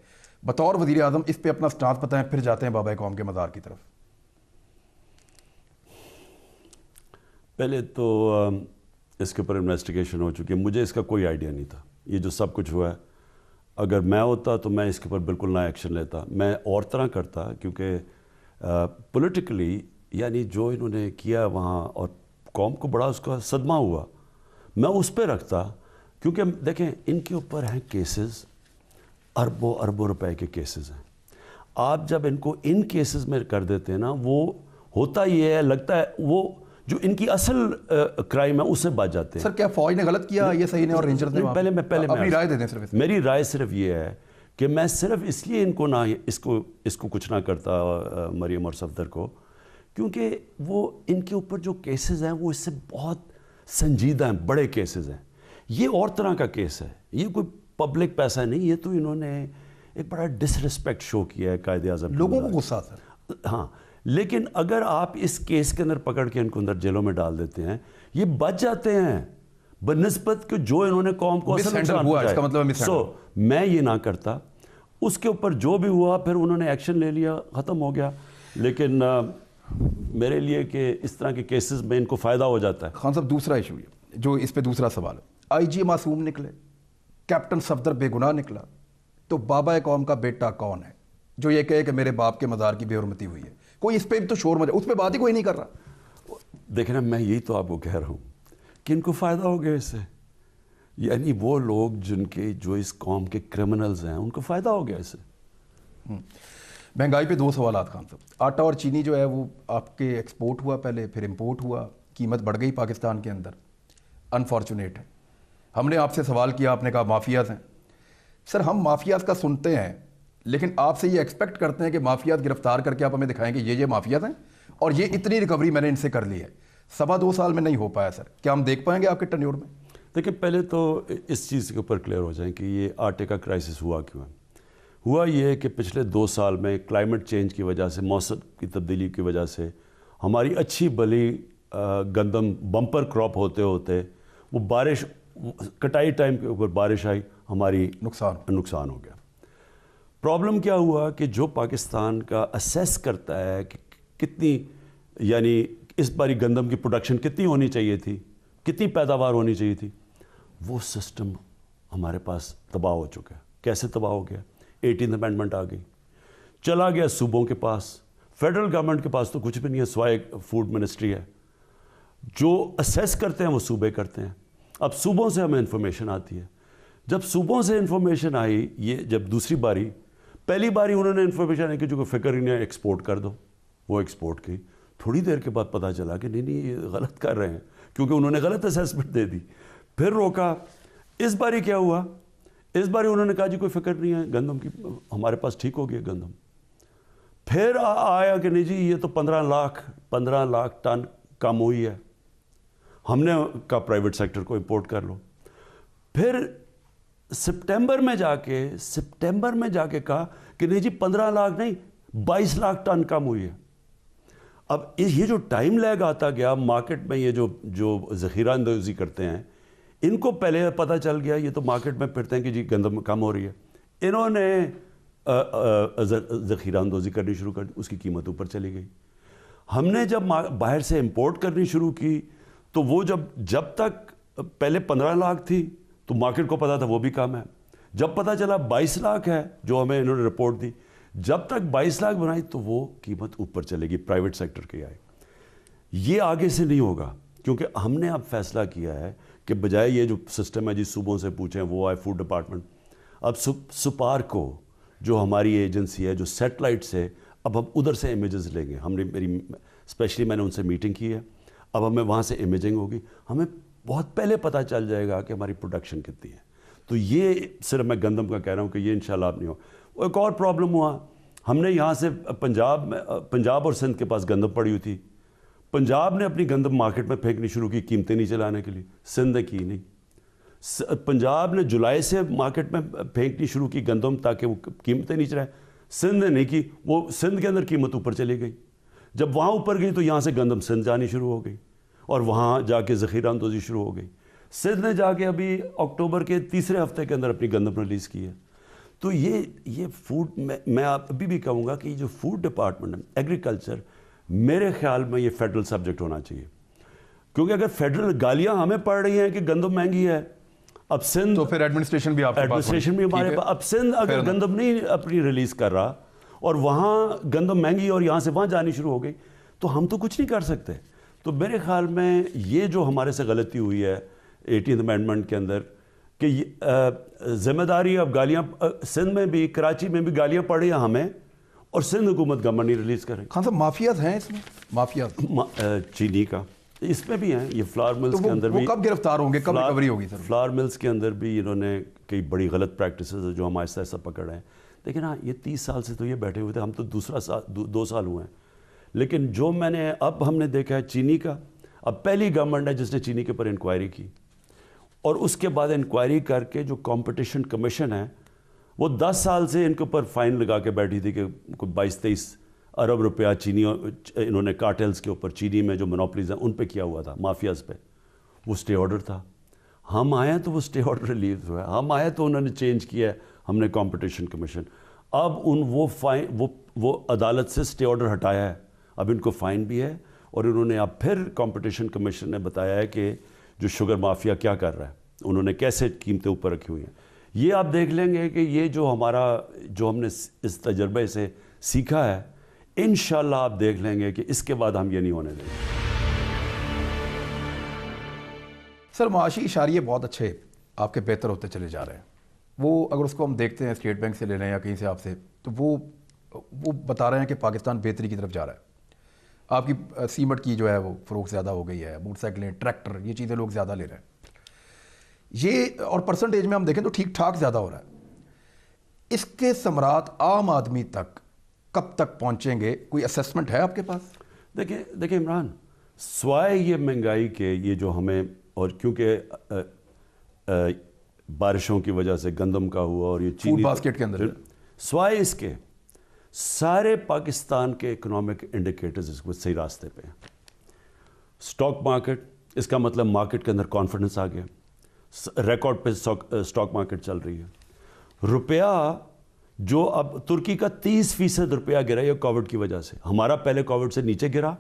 بطور وزیر اعظم اس پہ اپنا سٹانس بتائیں, پھر جاتے ہیں بابا قوم کے مزار کی طرف. پہلے تو اس کے اوپر انویسٹیگیشن ہو چکی ہے, مجھے اس کا کوئی آئیڈیا نہیں تھا. یہ جو سب کچھ ہوا ہے, اگر میں ہوتا تو میں اس کے اوپر بالکل نہ ایکشن لیتا, میں اور طرح کرتا. کیونکہ پولیٹیکلی یعنی جو انہوں نے کیا وہاں اور قوم کو بڑا اس کا صدمہ ہوا, میں اس پہ رکھتا. کیونکہ دیکھیں ان کے اوپر ہیں کیسز, اربوں روپے کے کیسز ہیں. آپ جب ان کو ان کیسز میں کر دیتے ہیں نا, وہ ہوتا یہ ہے, لگتا ہے وہ جو ان کی اصل کرائم ہے اس سے بچ جاتے ہیں. سر کیا فوج نے غلط کیا, یہ صحیح نے اور رینجرز نے؟ پہلے اپنی رائے دے دیں. صرف میری رائے صرف یہ ہے کہ میں صرف اس لیے ان کو نہ اس کو کچھ نہ کرتا مریم اور صفدر کو, کیونکہ وہ ان کے اوپر جو کیسز ہیں وہ اس سے بہت سنجیدہ ہیں, بڑے کیسز ہیں. یہ اور طرح کا کیس ہے, یہ کوئی پبلک پیسہ نہیں. یہ تو انہوں نے ایک بڑا ڈس رسپیکٹ شو کیا ہے قائد اعظم. لوگوں کو غصہ تھا. ہاں, لیکن اگر آپ اس کیس کے اندر پکڑ کے ان کو اندر جیلوں میں ڈال دیتے ہیں, یہ بچ جاتے ہیں بنسبت کہ جو انہوں نے قوم کو اصل نقصان پہنچایا. میں یہ نہ کرتا. اس کے اوپر جو بھی ہوا پھر انہوں نے ایکشن لے لیا, ختم ہو گیا. لیکن میرے لیے کہ اس طرح کے کیسز میں ان کو فائدہ ہو جاتا ہے. خان صاحب دوسرا ایشو جو اس پہ دوسرا سوال ہے, آئی جی معصوم نکلے, کیپٹن صفدر بے گناہ نکلا, تو بابا قوم کا بیٹا کون ہے جو یہ کہے کہ میرے باپ کے مزار کی بے حرمتی ہوئی ہے؟ کوئی اس پہ تو شور مچا, اس پہ بات ہی کوئی نہیں کر رہا. دیکھیں نا, میں یہی تو آپ کو کہہ رہا ہوں کہ ان کو فائدہ ہو گیا اس سے. یعنی وہ لوگ جو اس قوم کے کرمنلز ہیں ان کو فائدہ ہو گیا اس سے. مہنگائی پہ دو سوالات خان صاحب. آٹا اور چینی جو ہے وہ آپ کے ایکسپورٹ ہوا پہلے, پھر امپورٹ ہوا, قیمت بڑھ گئی پاکستان کے اندر. انفارچونیٹ ہے. ہم نے آپ سے سوال کیا, آپ نے کہا مافیاز ہیں. سر ہم مافیاز کا سنتے ہیں, لیکن آپ سے یہ ایکسپیکٹ کرتے ہیں کہ مافیاز گرفتار کر کے آپ ہمیں دکھائیں کہ یہ مافیاز ہیں اور یہ اتنی ریکوری میں نے ان سے کر لی ہے. 2.25 سال میں نہیں ہو پایا. سر کیا ہم دیکھ پائیں گے آپ کے ٹینیور میں؟ دیکھیں, پہلے تو اس چیز کے اوپر کلیئر ہو جائیں کہ یہ آٹے کا کرائسس ہوا کیوں ہے. ہوا یہ کہ پچھلے 2 سال میں کلائمیٹ چینج کی وجہ سے, موسم کی تبدیلی کی وجہ سے ہماری اچھی بلی گندم بمپر کراپ ہوتے ہوتے وہ بارش, کٹائی ٹائم کے اوپر بارش آئی, ہماری نقصان ہو گیا. پرابلم کیا ہوا کہ جو پاکستان کا اسیس کرتا ہے کہ کتنی, یعنی اس باری گندم کی پروڈکشن کتنی ہونی چاہیے تھی, کتنی پیداوار ہونی چاہیے تھی, وہ سسٹم ہمارے پاس تباہ ہو چکا ہے. کیسے تباہ ہو گیا؟ 18th امینڈمنٹ آ گئی, چلا گیا صوبوں کے پاس. فیڈرل گورنمنٹ کے پاس تو کچھ بھی نہیں ہے سوائے فوڈ منسٹری ہے. جو اسیس کرتے ہیں وہ صوبے کرتے ہیں. اب صوبوں سے ہمیں انفارمیشن آتی ہے. جب صوبوں سے انفارمیشن آئی, یہ جب دوسری باری, پہلی باری انہوں نے انفارمیشن ہے کہ جو کوئی فکر ہی نہیں, ایکسپورٹ کر دو, وہ ایکسپورٹ کی. تھوڑی دیر کے بعد پتہ چلا کہ نہیں یہ غلط کر رہے ہیں, کیونکہ انہوں نے غلط اسیسمنٹ دے دی, پھر روکا. اس باری کیا ہوا, اس بار انہوں نے کہا جی کوئی فکر نہیں ہے گندم کی، ہمارے پاس ٹھیک ہو گیا گندم. پھر آیا کہ نہیں جی یہ تو 15 لاکھ ٹن کم ہوئی ہے، ہم نے کہا پرائیویٹ سیکٹر کو امپورٹ کر لو. پھر سپٹمبر میں جا کے کہا کہ نہیں جی 15 لاکھ نہیں 22 لاکھ ٹن کم ہوئی ہے. اب یہ جو ٹائم لیگ آتا گیا مارکیٹ میں، یہ جو ذخیرہ اندوزی کرتے ہیں ان کو پہلے پتہ چل گیا، یہ تو مارکیٹ میں پھرتے ہیں کہ جی گندم کم ہو رہی ہے، انہوں نے ذخیرہ اندوزی کرنی شروع کر دی، اس کی قیمت اوپر چلی گئی. ہم نے جب باہر سے امپورٹ کرنی شروع کی تو وہ جب تک پہلے 15 لاکھ تھی تو مارکیٹ کو پتا تھا وہ بھی کم ہے. جب پتہ چلا 22 لاکھ ہے جو ہمیں انہوں نے رپورٹ دی، جب تک 22 لاکھ بنائی تو وہ قیمت اوپر چلے گی، پرائیویٹ سیکٹر کی آئے. یہ آگے سے نہیں ہوگا کیونکہ ہم نے اب فیصلہ کیا ہے کہ بجائے یہ جو سسٹم ہے جی صوبوں سے پوچھیں وہ آئے فوڈ ڈپارٹمنٹ، اب سپارکو جو ہماری ایجنسی ہے جو سیٹلائٹ سے، اب ہم ادھر سے امیجز لیں گے. ہم نے اسپیشلی میں نے ان سے میٹنگ کی ہے، اب ہمیں وہاں سے امیجنگ ہوگی، ہمیں بہت پہلے پتہ چل جائے گا کہ ہماری پروڈکشن کتنی ہے. تو یہ صرف میں گندم کا کہہ رہا ہوں کہ یہ انشاءاللہ اب نہیں ہو. ایک اور پرابلم ہوا، ہم نے یہاں سے پنجاب اور سندھ کے پاس گندم پڑی ہوئی تھی، پنجاب نے اپنی گندم مارکیٹ میں پھینکنی شروع کی قیمتیں نیچے لانے کے لیے، سندھ نے کی نہیں. پنجاب نے جولائی سے مارکیٹ میں پھینکنی شروع کی گندم تاکہ وہ قیمتیں نیچے رہیں، سندھ نے نہیں کی، وہ سندھ کے اندر قیمت اوپر چلی گئی. جب وہاں اوپر گئی تو یہاں سے گندم سندھ جانی شروع ہو گئی اور وہاں جا کے ذخیرہ اندوزی شروع ہو گئی. سندھ نے جا کے ابھی اکتوبر کے تیسرے ہفتے کے اندر اپنی گندم ریلیز کی ہے. تو یہ فوڈ میں ابھی بھی کہوں گا کہ جو فوڈ ڈپارٹمنٹ ہے ایگریکلچر، میرے خیال میں یہ فیڈرل سبجیکٹ ہونا چاہیے، کیونکہ اگر فیڈرل گالیاں ہمیں پڑ رہی ہیں کہ گندم مہنگی ہے، اب سندھ تو پھر ایڈمنسٹریشن بھی ہمارے پاس، اب سندھ اگر گندم نہیں اپنی ریلیز کر رہا اور وہاں گندم مہنگی اور یہاں سے وہاں جانی شروع ہو گئی تو ہم تو کچھ نہیں کر سکتے. تو میرے خیال میں یہ جو ہمارے سے غلطی ہوئی ہے 18th امینڈمنٹ کے اندر کہ ذمہ داری اب گالیاں سندھ میں بھی، کراچی میں بھی گالیاں پڑی ہیں ہمیں، اور سندھ حکومت گمر نہیں ریلیز کرے. خان صاحب مافیاز ہیں اس میں، مافیاز چینی کا اس میں بھی ہیں، یہ فلاور ملز کے اندر بھی. کب گرفتار ہوں گے، کب ریکوری ہوگی سر؟ فلاور ملز کے اندر بھی انہوں نے کئی بڑی غلط پریکٹسز جو ہم آہستہ آہستہ پکڑ رہے ہیں. لیکن ہاں یہ 30 سال سے تو یہ بیٹھے ہوئے تھے، ہم تو 2 سال ہوئے ہیں. لیکن جو اب ہم نے دیکھا ہے چینی کا، اب پہلی گورنمنٹ ہے جس نے چینی کے اوپر انکوائری کی، اور اس کے بعد انکوائری کر کے جو کمپٹیشن کمیشن ہے وہ 10 سال سے ان کے اوپر فائن لگا کے بیٹھی تھی کہ 22-23 ارب روپیہ چینی انہوں نے کارٹیلز کے اوپر، چینی میں جو مونوپلیز ہیں ان پہ کیا ہوا تھا، مافیاز پہ. وہ سٹے آرڈر تھا، ہم آئے تو وہ سٹے آرڈر ریلیز ہوا ہے، ہم آئے تو انہوں نے چینج کیا ہے، ہم نے کمپٹیشن کمیشن اب وہ عدالت سے سٹے آرڈر ہٹایا ہے، اب ان کو فائن بھی ہے، اور انہوں نے اب پھر کمپٹیشن کمیشن نے بتایا ہے کہ جو شوگر مافیا کیا کر رہا ہے، انہوں نے کیسے قیمتیں اوپر رکھی ہوئی ہیں. یہ آپ دیکھ لیں گے کہ یہ جو ہم نے اس تجربے سے سیکھا ہے، انشاءاللہ آپ دیکھ لیں گے کہ اس کے بعد ہم یہ نہیں ہونے دیں گے. سر معاشی اشاریے بہت اچھے آپ کے بہتر ہوتے چلے جا رہے ہیں، وہ اگر اس کو ہم دیکھتے ہیں اسٹیٹ بینک سے لے لیں یا کہیں سے آپ سے، تو وہ بتا رہے ہیں کہ پاکستان بہتری کی طرف جا رہا ہے. آپ کی سیمٹ کی جو ہے وہ فروخت زیادہ ہو گئی ہے، موٹر سائیکلیں، ٹریکٹر، یہ چیزیں لوگ زیادہ لے رہے ہیں. یہ اور پرسنٹیج میں ہم دیکھیں تو ٹھیک ٹھاک زیادہ ہو رہا ہے. اس کے ثمرات عام آدمی تک کب تک پہنچیں گے؟ کوئی اسیسمنٹ ہے آپ کے پاس؟ دیکھیں عمران، سوائے یہ مہنگائی کے، یہ جو ہمیں، اور کیونکہ بارشوں کی وجہ سے گندم کا ہوا اور یہ چینی فوڈ باسکٹ کے اندر، سوائے اس کے سارے پاکستان کے اکنامک انڈیکیٹرز اس کو صحیح راستے پہ ہیں. سٹاک مارکیٹ، اس کا مطلب مارکیٹ کے اندر کانفیڈنس آ گیا، ریکارڈ پہ سٹاک مارکیٹ چل رہی ہے. روپیہ جو اب ترکی کا 30% روپیہ گرا یہ کووڈ کی وجہ سے، ہمارا پہلے کووڈ سے نیچے گرا،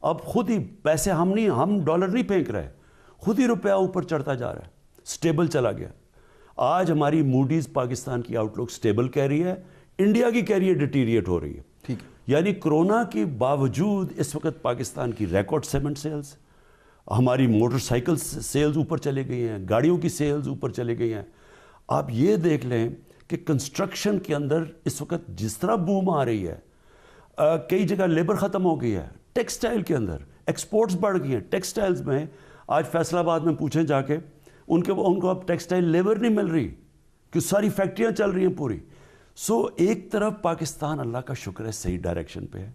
اب خود ہی پیسے ہم ڈالر نہیں پھینک رہے، خود ہی روپیہ اوپر چڑھتا جا رہا ہے، سٹیبل چلا گیا. آج ہماری موڈیز پاکستان کی آؤٹ لک سٹیبل کہہ رہی ہے، انڈیا کی کہہ رہی ہے ڈیٹیریٹ ہو رہی ہے. ٹھیک ہے، یعنی کرونا کے باوجود اس وقت پاکستان کی ریکارڈ سیمنٹ سیلز، ہماری موٹر سائیکل سیلز اوپر چلے گئی ہیں، گاڑیوں کی سیلز اوپر چلے گئی ہیں. آپ یہ دیکھ لیں کہ کنسٹرکشن کے اندر اس وقت جس طرح بوم آ رہی ہے، کئی جگہ لیبر ختم ہو گئی ہے. ٹیکسٹائل کے اندر ایکسپورٹس بڑھ گئی ہیں. ٹیکسٹائلز میں آج فیصل آباد میں پوچھیں جا کے، ان کو اب ٹیکسٹائل لیبر نہیں مل رہی. کہ ساری فیکٹریاں چل رہی ہیں پوری. سو ایک طرف پاکستان اللہ کا شکر ہے صحیح ڈائریکشن پہ ہے.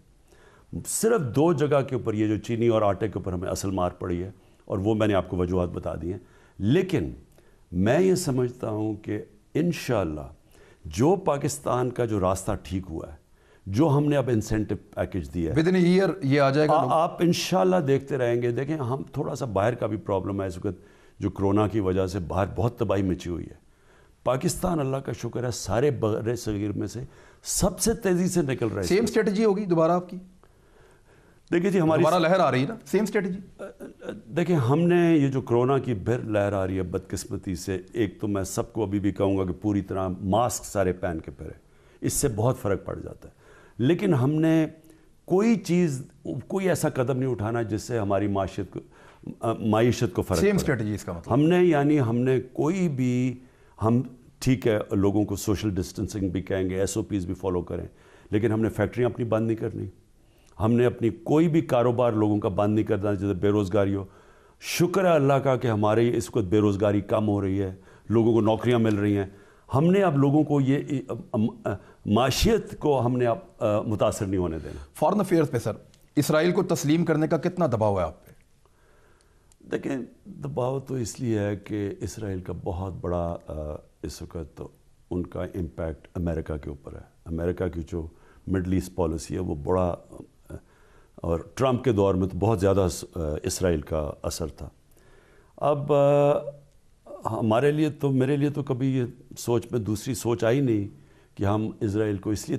صرف 2 جگہ کے اوپر یہ جو چینی اور آٹے کے اوپر ہمیں اصل مار پڑی ہے, اور وہ میں نے آپ کو وجوہات بتا دی ہیں. لیکن میں یہ سمجھتا ہوں کہ انشاءاللہ جو پاکستان کا جو راستہ ٹھیک ہوا ہے, جو ہم نے اب انسینٹو پیکج دیا ہے, ود ان ایئر یہ آ جائے گا. آپ انشاءاللہ دیکھتے رہیں گے. دیکھیں ہم تھوڑا سا باہر کا بھی پرابلم ہے اس وقت, جو کرونا کی وجہ سے باہر بہت تباہی مچی ہوئی ہے. پاکستان اللہ کا شکر ہے سارے بر صغیر میں سے سب سے تیزی سے نکل رہا ہے. سیم اسٹریٹجی ہوگی دوبارہ آپ کی؟ دیکھیے جی ہماری دوبارہ لہر آ رہی ہے نا, سیم اسٹریٹجی. دیکھیں ہم نے یہ جو کرونا کی پھر لہر آ رہی ہے بدقسمتی سے, ایک تو میں سب کو ابھی بھی کہوں گا کہ پوری طرح ماسک سارے پہن کے پھرے, اس سے بہت فرق پڑ جاتا ہے. لیکن ہم نے کوئی ایسا قدم نہیں اٹھانا جس سے ہماری معیشت کو فرق پڑے. سیم اسٹریٹجی اس کا مطلب ہم نے کوئی بھی, ہم ٹھیک ہے لوگوں کو سوشل ڈسٹنسنگ بھی کہیں گے, SOPs بھی فالو کریں, لیکن ہم نے فیکٹریاں اپنی بند نہیں کرنی. ہم نے اپنی کوئی بھی کاروبار لوگوں کا بند نہیں کرنا. جیسے بے روزگاری ہو, شکر ہے اللہ کا کہ ہمارے اس وقت بے روزگاری کم ہو رہی ہے, لوگوں کو نوکریاں مل رہی ہیں. ہم نے اب لوگوں کو یہ معاشیت کو ہم نے اب متاثر نہیں ہونے دینا. فارن افیئرز پہ سر, اسرائیل کو تسلیم کرنے کا کتنا دباؤ ہے آپ پہ؟ دیکھیں دباؤ تو اس لیے ہے کہ اسرائیل کا بہت بڑا اس وقت ان کا امپیکٹ امریکہ کے اوپر ہے. امریکہ کی جو مڈل ایسٹ پالیسی ہے وہ بڑا, اور ٹرمپ کے دور میں تو بہت زیادہ اسرائیل کا اثر تھا. اب ہمارے لیے تو, میرے لیے تو کبھی یہ سوچ میں دوسری سوچ آئی نہیں کہ ہم اسرائیل کو اس لیے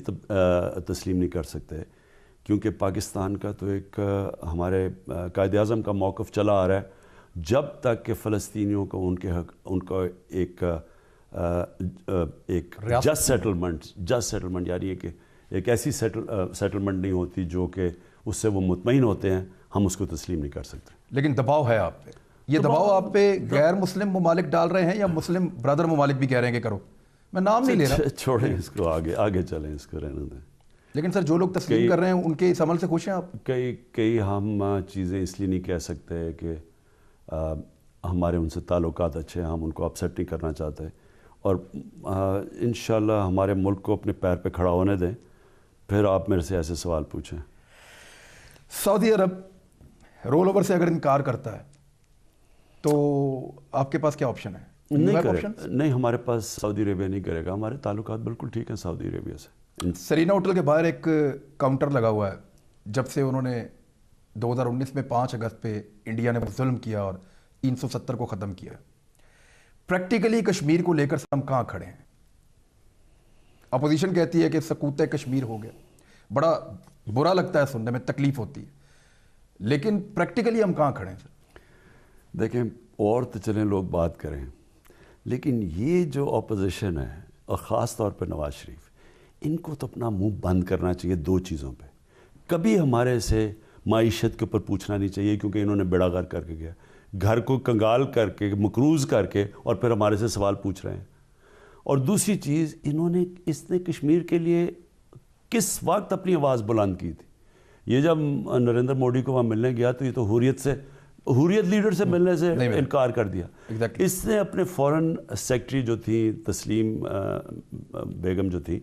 تسلیم نہیں کر سکتے کیونکہ پاکستان کا تو ایک ہمارے قائد اعظم کا موقف چلا آ رہا ہے, جب تک کہ فلسطینیوں کو ان کے حق, ان کا ایک جسٹ سیٹلمنٹ یعنی کہ ایک ایسی سیٹلمنٹ نہیں ہوتی جو کہ اس سے وہ مطمئن ہوتے ہیں, ہم اس کو تسلیم نہیں کر سکتے. لیکن دباؤ ہے آپ پہ. یہ دباؤ آپ پہ غیر مسلم ممالک ڈال رہے ہیں یا مسلم برادر ممالک بھی کہہ رہے ہیں کہ کرو؟ میں نام نہیں لے رہا, چھوڑیں اس کو, آگے چلیں, اس کو رہنے دیں. لیکن سر جو لوگ تسلیم کر رہے ہیں ان کے اس عمل سے خوش ہیں آپ؟ کئی ہم چیزیں اس لیے نہیں کہہ سکتے کہ ہمارے ان سے تعلقات اچھے ہیں, ہم ان کو اپسیٹ نہیں کرنا چاہتے, اور انشاءاللہ ہمارے ملک کو اپنے پیر پہ کھڑا ہونے دیں, پھر آپ میرے سے ایسے سوال پوچھیں. سعودی عرب رول اوور سے اگر انکار کرتا ہے تو آپ کے پاس کیا آپشن ہے؟ نہیں, ہمارے پاس سعودی عربیہ نہیں کرے گا. ہمارے تعلقات بالکل ٹھیک ہیں سعودی عربیہ سے. سرینا ہوٹل کے باہر ایک کاؤنٹر لگا ہوا ہے, جب سے انہوں نے 2019 میں 5 اگست پہ انڈیا نے ظلم کیا اور 370 کو ختم کیا. پریکٹیکلی کشمیر کو لے کر ہم کہاں کھڑے ہیں؟ اپوزیشن کہتی ہے کہ سقوط کشمیر ہو گیا, بڑا برا لگتا ہے سننے میں, تکلیف ہوتی ہے, لیکن پریکٹیکلی ہم کہاں کھڑے ہیں سر؟ دیکھیں اور تو چلیں لوگ بات کریں, لیکن یہ جو اپوزیشن ہے اور خاص طور پہ نواز شریف, ان کو تو اپنا منہ بند کرنا چاہیے 2 چیزوں پہ. کبھی ہمارے سے معیشت کے اوپر پوچھنا نہیں چاہیے کیونکہ انہوں نے بیڑا غرق کر کے گیا, گھر کو کنگال کر کے, مقروض کر کے, اور پھر ہمارے سے سوال پوچھ رہے ہیں. اور دوسری چیز, اس نے کشمیر کے لیے کس وقت اپنی آواز بلند کی تھی؟ یہ جب نریندر مودی کو وہاں ملنے گیا تو یہ تو حریت لیڈر سے ملنے سے انکار کر دیا. اس نے اپنے فورن سیکٹری جو تھی تسلیم بیگم جو تھی,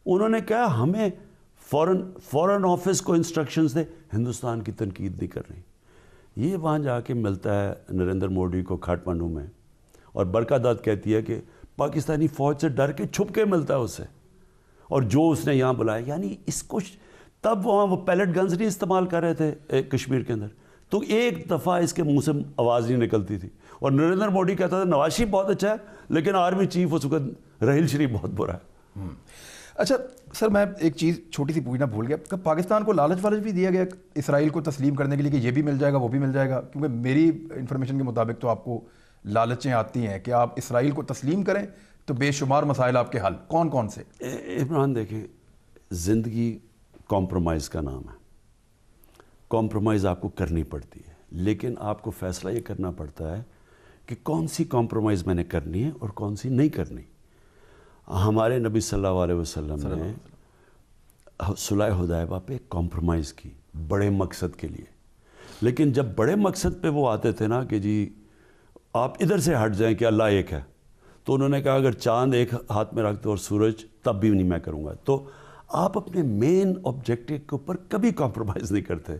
انہوں نے کہا ہمیں فورن آفس کو انسٹرکشنز دے, ہندوستان کی تنقید نہیں کر رہی. یہ وہاں جا کے ملتا ہے نریندر مودی کو کھاٹمانڈو میں, اور برکات کہتی ہے کہ پاکستانی فوج سے ڈر کے چھپ کے ملتا ہے اس سے, اور جو اس نے یہاں بلایا, یعنی اس کو تب وہاں وہ پیلٹ گنز نہیں استعمال کر رہے تھے کشمیر کے اندر, تو ایک دفعہ اس کے منہ سے آواز نہیں نکلتی تھی. اور نریندر مودی کہتا تھا نواز شریف بہت اچھا ہے لیکن آرمی چیف اس وقت راحیل شریف بہت برا ہے. اچھا سر, میں ایک چیز چھوٹی سی پوچھنا بھول گیا, کہ پاکستان کو لالچ بھی دیا گیا اسرائیل کو تسلیم کرنے کے لیے کہ یہ بھی مل جائے گا وہ بھی مل جائے گا؟ کیونکہ میری انفارمیشن کے مطابق تو آپ کو لالچیں آتی ہیں کہ آپ اسرائیل کو تسلیم کریں تو بے شمار مسائل آپ کے حل. کون سے؟ عمران دیکھیں, زندگی کمپرومائز کا نام ہے. کمپرومائز آپ کو کرنی پڑتی ہے, لیکن آپ کو فیصلہ یہ کرنا پڑتا ہے کہ کون سی کمپرومائز میں نے کرنی ہے اور کون سی نہیں کرنی. ہمارے نبی صلی اللہ علیہ وسلم نے صلح حدیبیہ پہ کمپرومائز کی بڑے مقصد کے لیے, لیکن جب بڑے مقصد پہ وہ آتے تھے نا کہ جی آپ ادھر سے ہٹ جائیں کہ اللہ ایک ہے, تو انہوں نے کہا اگر چاند ایک ہاتھ میں رکھ دو اور سورج تب بھی نہیں میں کروں گا. تو آپ اپنے مین آبجیکٹو کے اوپر کبھی کمپرومائز نہیں کرتے.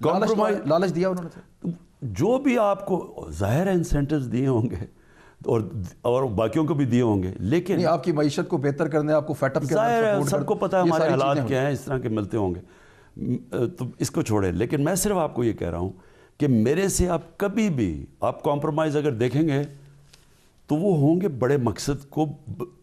لالچ دیا انہوں نے, جو بھی آپ کو ظاہر ہے انسینٹیوز دیے ہوں گے اور باقیوں کو بھی دیے ہوں گے, لیکن آپ کی معیشت کو بہتر کرنے, آپ کو فیٹ اپ کرنے, ظاہر ہے سب کو پتہ ہے ہمارے حالات کیا ہیں, اس طرح کے ملتے ہوں گے, تو اس کو چھوڑیں. لیکن میں صرف آپ کو یہ کہہ رہا ہوں کہ میرے سے آپ کبھی بھی آپ کمپرومائز اگر دیکھیں گے تو وہ ہوں گے بڑے مقصد کو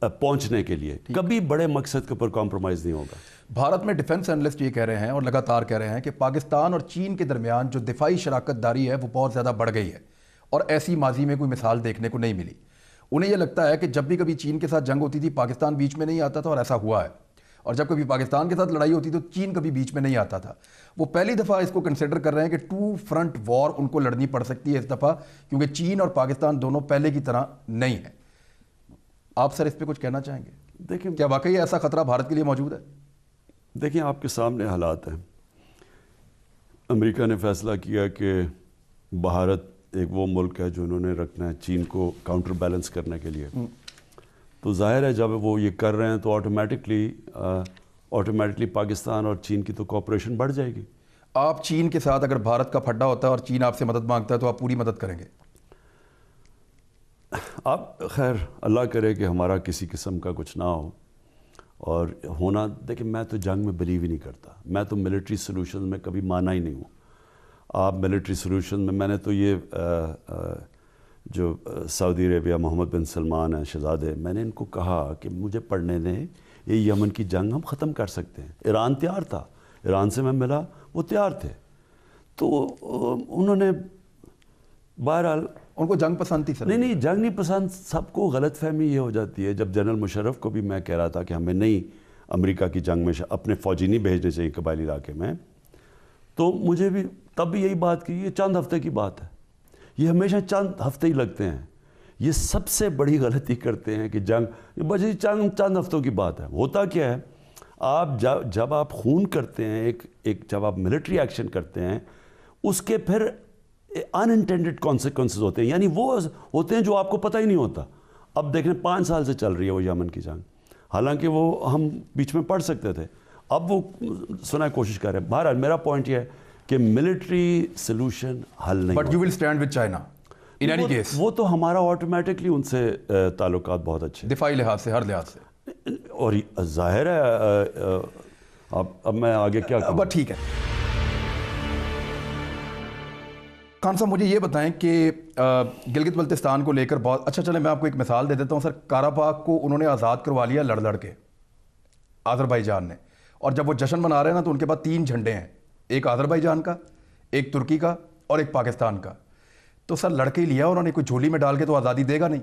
پہنچنے کے لیے, کبھی بڑے مقصد کے اوپر کمپرومائز نہیں ہوگا. بھارت میں ڈیفنس اینالسٹ یہ کہہ رہے ہیں اور لگاتار کہہ رہے ہیں کہ پاکستان اور چین کے درمیان جو دفاعی شراکت داری ہے وہ بہت زیادہ بڑھ گئی ہے, اور ایسی ماضی میں کوئی مثال دیکھنے کو نہیں ملی. انہیں یہ لگتا ہے کہ جب بھی کبھی چین کے ساتھ جنگ ہوتی تھی پاکستان بیچ میں نہیں آتا تھا, اور ایسا ہوا ہے, اور جب کبھی پاکستان کے ساتھ لڑائی ہوتی تو چین کبھی بیچ میں نہیں آتا تھا. وہ پہلی دفعہ اس کو کنسیڈر کر رہے ہیں کہ 2 فرنٹ وار ان کو لڑنی پڑ سکتی ہے اس دفعہ, کیونکہ چین اور پاکستان دونوں پہلے کی طرح نہیں ہیں. آپ سر اس پہ کچھ کہنا چاہیں گے؟ دیکھیں کیا واقعی ایسا خطرہ بھارت کے لیے موجود ہے؟ دیکھیں آپ کے سامنے حالات ہیں. امریکہ نے فیصلہ کیا کہ بھارت ایک وہ ملک ہے جو انہوں نے رکھنا ہے چین کو کاؤنٹر بیلنس کرنے کے لیے. تو ظاہر ہے جب وہ یہ کر رہے ہیں تو آٹومیٹکلی پاکستان اور چین کی تو کوآپریشن بڑھ جائے گی. آپ چین کے ساتھ اگر بھارت کا پھڈا ہوتا ہے اور چین آپ سے مدد مانگتا ہے تو آپ پوری مدد کریں گے؟ آپ خیر اللہ کرے کہ ہمارا کسی قسم کا کچھ نہ ہو اور ہونا. دیکھیں میں تو جنگ میں بلیو ہی نہیں کرتا, میں تو ملٹری سلوشن میں کبھی مانا ہی نہیں ہوں. آپ ملٹری سلوشن میں نے تو یہ جو سعودی عربیہ محمد بن سلمان ہیں شہزادے, میں نے ان کو کہا کہ مجھے پڑھنے دیں, یہ یمن کی جنگ ہم ختم کر سکتے ہیں. ایران تیار تھا, ایران سے میں ملا, وہ تیار تھے. تو انہوں نے بہرحال ان کو جنگ پسند تھی سر؟ نہیں جنگ نہیں پسند. سب کو غلط فہمی یہ ہو جاتی ہے. جب جنرل مشرف کو بھی میں کہہ رہا تھا کہ ہمیں نہیں امریکہ کی جنگ میں اپنے فوجی نہیں بھیجنے چاہیے قبائلی علاقے میں, تو مجھے بھی تب بھی یہی بات کی یہ چند ہفتے کی بات ہے, یہ ہمیشہ چند ہفتے ہی لگتے ہیں. یہ سب سے بڑی غلطی کرتے ہیں کہ جنگ بجے چند ہفتوں کی بات ہے. ہوتا کیا ہے, آپ جب آپ خون کرتے ہیں, جب آپ ملٹری ایکشن کرتے ہیں, اس کے پھر ان انٹینڈڈ کانسیکوینسز ہوتے ہیں, یعنی وہ ہوتے ہیں جو آپ کو پتہ ہی نہیں ہوتا. اب دیکھیں 5 سال سے چل رہی ہے وہ یمن کی جنگ, حالانکہ وہ ہم بیچ میں پڑھ سکتے تھے. اب وہ سنائے کوشش کر رہے ہیں. بہرحال میرا پوائنٹ یہ ہے کہ ملٹری سلوشن حل نہیں. But you will stand with China in any case. وہ تو ہمارا آٹومیٹکلی ان سے تعلقات بہت اچھے, دفاعی لحاظ سے, ہر لحاظ سے. اور ظاہر ہے اب میں آگے کیا کہوں. بٹ ٹھیک ہے خان صاحب, مجھے یہ بتائیں کہ گلگت بلتستان کو لے کر بہت اچھا, چلیں میں آپ کو ایک مثال دے دیتا ہوں سر. قراباغ کو انہوں نے آزاد کروا لیا لڑ کے آذربائیجان نے, اور جب وہ جشن منا رہے ہیں نا تو ان کے پاس 3 جھنڈے ہیں, ایک آذربائیجان کا, ایک ترکی کا اور ایک پاکستان کا. تو سر لڑکے ہی لیا انہوں نے, کوئی جھولی میں ڈال کے تو آزادی دے گا نہیں.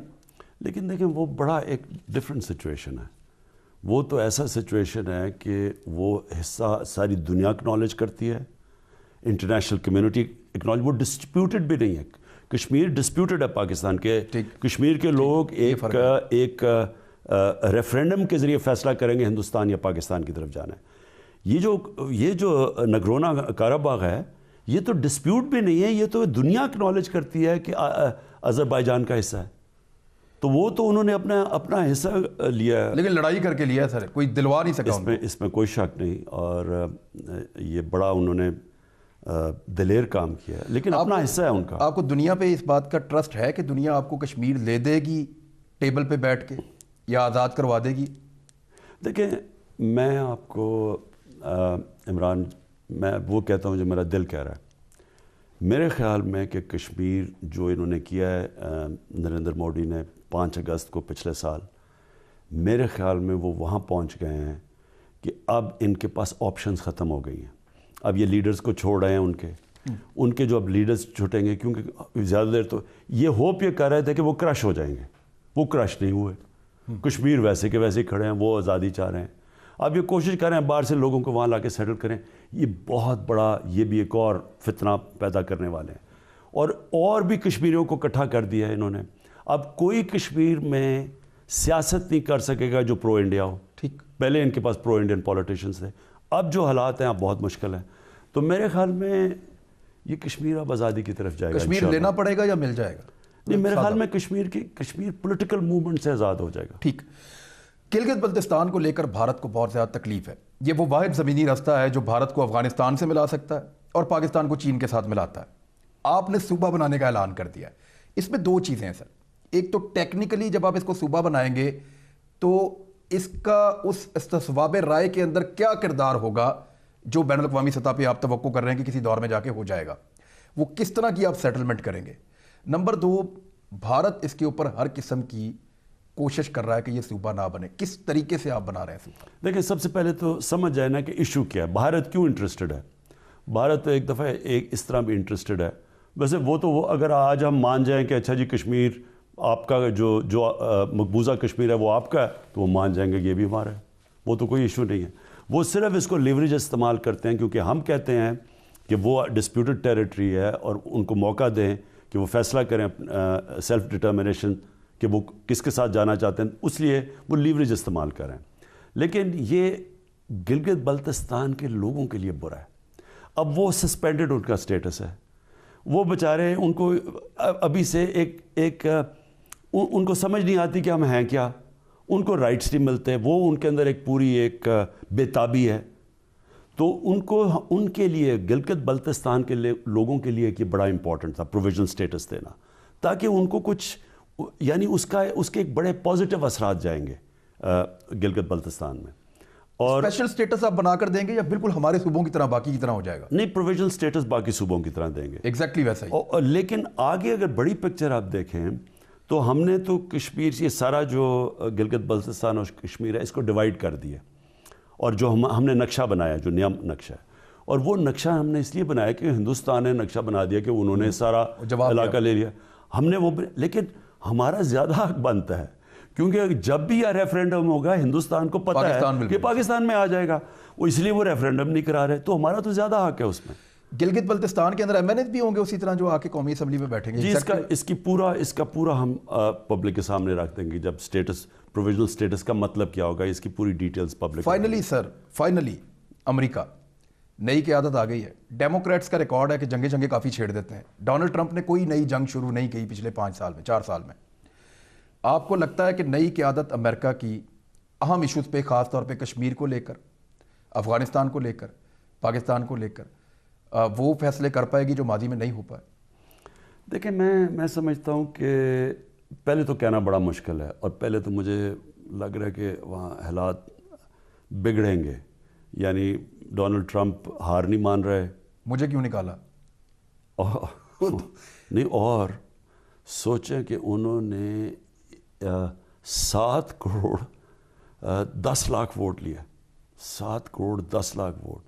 لیکن دیکھیں وہ بڑا ایک ڈفرینٹ سچویشن ہے. وہ تو ایسا سچویشن ہے کہ وہ حصہ ساری دنیا اکنالج کرتی ہے, انٹرنیشنل کمیونٹی اکنالج, وہ ڈسپیوٹڈ بھی نہیں ہے. کشمیر ڈسپیوٹڈ ہے پاکستان کے. کشمیر کے لوگ ایک ریفرینڈم کے ذریعے فیصلہ کریں گے ہندوستان یا پاکستان کی طرف جانا ہے. یہ جو نگرونا قراباغ ہے یہ تو ڈسپیوٹ بھی نہیں ہے, یہ تو دنیا اکنالج کرتی ہے کہ آذربائیجان کا حصہ ہے. تو وہ تو انہوں نے اپنا حصہ لیا ہے, لیکن لڑائی کر کے لیا ہے سر, کوئی دلوا نہیں سکا. اس میں کوئی شک نہیں, اور یہ بڑا انہوں نے دلیر کام کیا ہے, لیکن اپنا حصہ ہے ان کا. آپ کو دنیا پہ اس بات کا ٹرسٹ ہے کہ دنیا آپ کو کشمیر لے دے گی ٹیبل پہ بیٹھ کے, یا آزاد کروا دے گی؟ دیکھیں میں آپ کو عمران, میں وہ کہتا ہوں جو میرا دل کہہ رہا ہے. میرے خیال میں کہ کشمیر جو انہوں نے کیا ہے نریندر مودی نے 5 اگست کو پچھلے سال, میرے خیال میں وہ وہاں پہنچ گئے ہیں کہ اب ان کے پاس آپشنز ختم ہو گئی ہیں. اب یہ لیڈرز کو چھوڑ رہے ہیں, ان کے جو اب لیڈرز چھوٹیں گے, کیونکہ زیادہ دیر تو یہ ہوپ یہ کر رہے تھے کہ وہ کرش ہو جائیں گے, وہ کرش نہیں ہوئے. کشمیر ویسے کے ویسے ہی کھڑے ہیں, وہ آزادی چاہ رہے ہیں. اب یہ کوشش کر رہے ہیں باہر سے لوگوں کو وہاں لا کے سیٹل کریں. یہ بہت بڑا, یہ بھی ایک اور فتنہ پیدا کرنے والے ہیں, اور بھی کشمیریوں کو اکٹھا کر دیا ہے انہوں نے. اب کوئی کشمیر میں سیاست نہیں کر سکے گا جو پرو انڈیا ہو. ٹھیک, پہلے ان کے پاس پرو انڈین پولیٹیشنز تھے, اب جو حالات ہیں اب بہت مشکل ہیں. تو میرے خیال میں یہ کشمیر اب آزادی کی طرف جائے گا. کشمیر لینا پڑے گا یا مل جائے گا؟ نہیں میرے خیال میں کشمیر پولیٹیکل موومنٹ سے آزاد ہو جائے گا. ٹھیک. گلگت بلتستان کو لے کر بھارت کو بہت زیادہ تکلیف ہے. یہ وہ واحد زمینی راستہ ہے جو بھارت کو افغانستان سے ملا سکتا ہے اور پاکستان کو چین کے ساتھ ملاتا ہے. آپ نے صوبہ بنانے کا اعلان کر دیا ہے. اس میں دو چیزیں ہیں سر. ایک تو ٹیکنیکلی جب آپ اس کو صوبہ بنائیں گے تو اس کا اس استصواب رائے کے اندر کیا کردار ہوگا جو بین الاقوامی سطح پہ آپ توقع کر رہے ہیں کہ کسی دور میں جا کے ہو جائے گا, وہ کس طرح کی آپ سیٹلمنٹ کریں گے؟ نمبر دو, بھارت اس کے اوپر ہر قسم کی کوشش کر رہا ہے کہ یہ صوبہ نہ بنے. کس طریقے سے آپ بنا رہے ہیں صوبہ؟ دیکھیں سب سے پہلے تو سمجھ جائے نا کہ ایشو کیا ہے, بھارت کیوں انٹرسٹڈ ہے. بھارت ایک دفعہ ایک اس طرح بھی انٹرسٹڈ ہے. ویسے وہ اگر آج ہم مان جائیں کہ اچھا جی کشمیر آپ کا جو مقبوضہ کشمیر ہے وہ آپ کا ہے, تو وہ مان جائیں گے یہ بھی ہمارا ہے, وہ تو کوئی ایشو نہیں ہے. وہ صرف اس کو لیوریج استعمال کرتے ہیں کیونکہ ہم کہتے ہیں کہ وہ ڈسپیوٹڈ ٹیریٹری ہے اور ان کو موقع دیں کہ وہ فیصلہ کریں سیلف ڈٹرمنیشن کہ وہ کس کے ساتھ جانا چاہتے ہیں, اس لیے وہ لیوریج استعمال کریں. لیکن یہ گلگت بلتستان کے لوگوں کے لیے برا ہے. اب وہ سسپینڈڈ ان کا سٹیٹس ہے, وہ بیچارے ان کو ابھی سے ایک ان کو سمجھ نہیں آتی کہ ہم ہیں کیا, ان کو رائٹس نہیں ملتے, وہ ان کے اندر ایک پوری ایک بے تابی ہے. تو ان کے لیے گلگت بلتستان کے لوگوں کے لیے کہ بڑا امپورٹنٹ تھا پروویژنل سٹیٹس دینا, تاکہ ان کو کچھ یعنی اس کے ایک بڑے پازیٹیو اثرات جائیں گے گلگت بلتستان میں. اور اسپیشل سٹیٹس آپ بنا کر دیں گے یا بالکل ہمارے صوبوں کی طرح باقی کی طرح ہو جائے گا؟ نہیں, پروویژنل سٹیٹس باقی صوبوں کی طرح دیں گے, ایگزیکٹلی ویسا ہی. لیکن آگے اگر بڑی پکچر آپ دیکھیں تو ہم نے تو کشمیر یہ سارا جو گلگت بلتستان اور کشمیر ہے اس کو ڈیوائیڈ کر دیا, اور جو ہم نے نقشہ بنایا جو نیا نقشہ ہے, اور وہ نقشہ ہم نے اس لیے بنایا کہ ہندوستان نے نقشہ بنا دیا کہ انہوں نے سارا علاقہ لے لیا, ہم نے وہ, لیکن ہمارا زیادہ حق بنتا ہے کیونکہ جب بھی یہ ریفرینڈم ہوگا ہندوستان کو پتہ ہے کہ پاکستان میں آ جائے گا, وہ اس لیے وہ ریفرینڈم نہیں کرا رہے, تو ہمارا تو زیادہ حق ہے اس میں. گلگت بلتستان کے اندر ایم این ایز بھی ہوں گے اسی طرح جو آ کے قومی اسمبلی میں بیٹھیں گے؟ جی, اس کا پورا ہم پبلک کے سامنے رکھ دیں گے جب سٹیٹس پروویژنل سٹیٹس کا مطلب کیا ہوگا, اس کی پوری ڈیٹیلز پبلک. فائنلی امریکہ نئی قیادت آ گئی ہے. ڈیموکریٹس کا ریکارڈ ہے کہ جنگیں کافی چھیڑ دیتے ہیں. ڈونلڈ ٹرمپ نے کوئی نئی جنگ شروع نہیں کی پچھلے 4 سال میں. آپ کو لگتا ہے کہ نئی قیادت امریکہ کی اہم ایشوز پہ, خاص طور پہ کشمیر کو لے کر, افغانستان کو لے کر, پاکستان کو لے کر, وہ فیصلے کر پائے گی جو ماضی میں نہیں ہو پائے؟ دیکھیں میں سمجھتا ہوں کہ پہلے تو کہنا بڑا مشکل ہے, اور پہلے تو مجھے لگ رہا ہے کہ وہاں حالات بگڑیں گے. یعنی ڈونلڈ ٹرمپ ہار نہیں مان رہے. مجھے کیوں نکالا؟ نہیں, اور سوچیں کہ انہوں نے 7 کروڑ 10 لاکھ ووٹ لیا, 7 کروڑ 10 لاکھ ووٹ,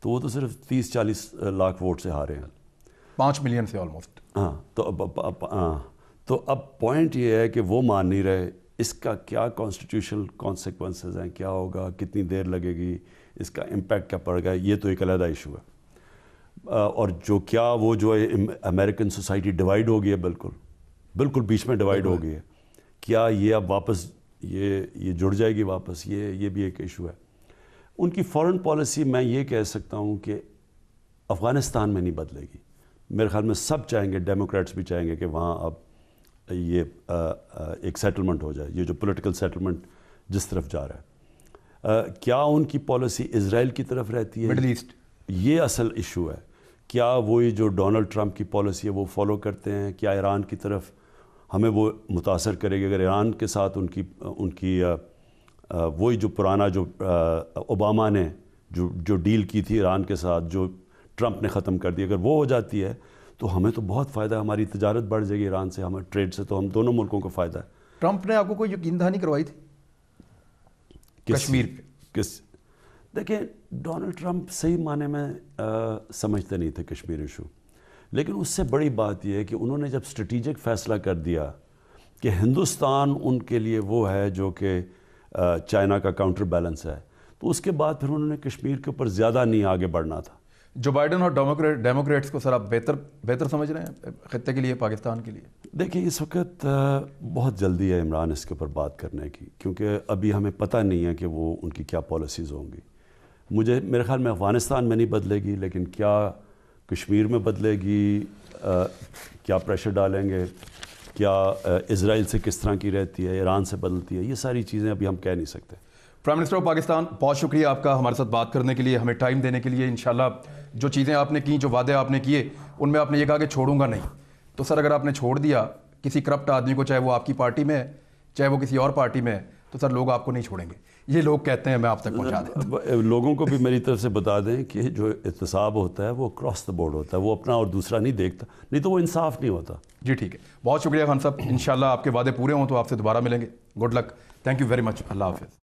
تو وہ تو صرف 30-40 لاکھ ووٹ سے ہارے ہیں, 5 ملین سے آلموسٹ. ہاں, تو اب پوائنٹ یہ ہے کہ وہ مان نہیں رہے. اس کا کیا کانسٹیٹیوشنل کانسیکوینسز ہیں, کیا ہوگا, کتنی دیر لگے گی, اس کا امپیکٹ کیا پڑے گا, یہ تو ایک علیحدہ ایشو ہے. اور وہ جو امریکن سوسائٹی ڈیوائیڈ ہو گئی ہے, بالکل بیچ میں ڈیوائیڈ ہو گئی ہے, کیا یہ اب واپس یہ جڑ جائے گی واپس, یہ بھی ایک ایشو ہے. ان کی فارن پالیسی میں یہ کہہ سکتا ہوں کہ افغانستان میں نہیں بدلے گی. میرے خیال میں سب چاہیں گے, ڈیموکریٹس بھی چاہیں گے کہ وہاں اب یہ ایک سیٹلمنٹ ہو جائے, یہ جو پولیٹیکل سیٹلمنٹ جس طرف جا رہا ہے. کیا ان کی پالیسی اسرائیل کی طرف رہتی ہے, مڈل ایسٹ, یہ اصل ایشو ہے. کیا وہی جو ڈونلڈ ٹرمپ کی پالیسی ہے وہ فالو کرتے ہیں, کیا ایران کی طرف ہمیں وہ متاثر کرے گی؟ اگر ایران کے ساتھ ان کی وہی جو پرانا جو اوباما نے جو ڈیل کی تھی ایران کے ساتھ, جو ٹرمپ نے ختم کر دی, اگر وہ ہو جاتی ہے تو ہمیں تو بہت فائدہ ہے, ہماری تجارت بڑھ جائے گی ایران سے, ہمیں ٹریڈ سے, تو ہم دونوں ملکوں کو فائدہ ہے. ٹرمپ نے آپ کو کوئی یقین دہانی کروائی تھی کشمیر پہ؟ دیکھیں, ڈونلڈ ٹرمپ صحیح معنی میں سمجھتے نہیں تھے کشمیر ایشو, لیکن اس سے بڑی بات یہ ہے کہ انہوں نے جب اسٹریٹجک فیصلہ کر دیا کہ ہندوستان ان کے لیے وہ ہے جو کہ چائنا کا کاؤنٹر بیلنس ہے, تو اس کے بعد پھر انہوں نے کشمیر کے اوپر زیادہ نہیں آگے بڑھنا تھا. جو بائیڈن اور ڈیموکریٹس کو سر آپ بہتر سمجھ رہے ہیں خطے کے لیے, پاکستان کے لیے؟ دیکھیں, اس وقت بہت جلدی ہے عمران اس کے اوپر بات کرنے کی, کیونکہ ابھی ہمیں پتہ نہیں ہے کہ وہ ان کی کیا پالیسیز ہوں گی. میرے خیال میں افغانستان میں نہیں بدلے گی, لیکن کیا کشمیر میں بدلے گی, کیا پریشر ڈالیں گے, کیا اسرائیل سے کس طرح کی رہتی ہے، ایران سے بدلتی ہے، یہ ساری چیزیں ابھی ہم کہہ نہیں سکتے. پرائم منسٹر آف پاکستان، بہت شکریہ آپ کا ہمارے ساتھ بات کرنے کے لیے، ہمیں ٹائم دینے کے لیے. انشاءاللہ جو چیزیں آپ نے کی، جو وعدے آپ نے کیے، ان میں آپ نے یہ کہا کہ چھوڑوں گا نہیں. تو سر اگر آپ نے چھوڑ دیا کسی کرپٹ آدمی کو، چاہے وہ آپ کی پارٹی میں ہے چاہے وہ کسی اور پارٹی میں ہے، تو سر لوگ آپ کو نہیں چھوڑیں گے. یہ لوگ کہتے ہیں، میں آپ تک پہنچا دیں. لوگوں کو بھی میری طرف سے بتا دیں کہ جو احتساب ہوتا ہے وہ اکراس دا بورڈ ہوتا ہے، وہ اپنا اور دوسرا نہیں دیکھتا، نہیں تو وہ انصاف نہیں ہوتا. جی ٹھیک ہے، بہت شکریہ خان صاحب. انشاءاللہ آپ کے وعدے پورے ہوں تو آپ سے دوبارہ ملیں گے. Good luck. Thank you very much. اللہ حافظ.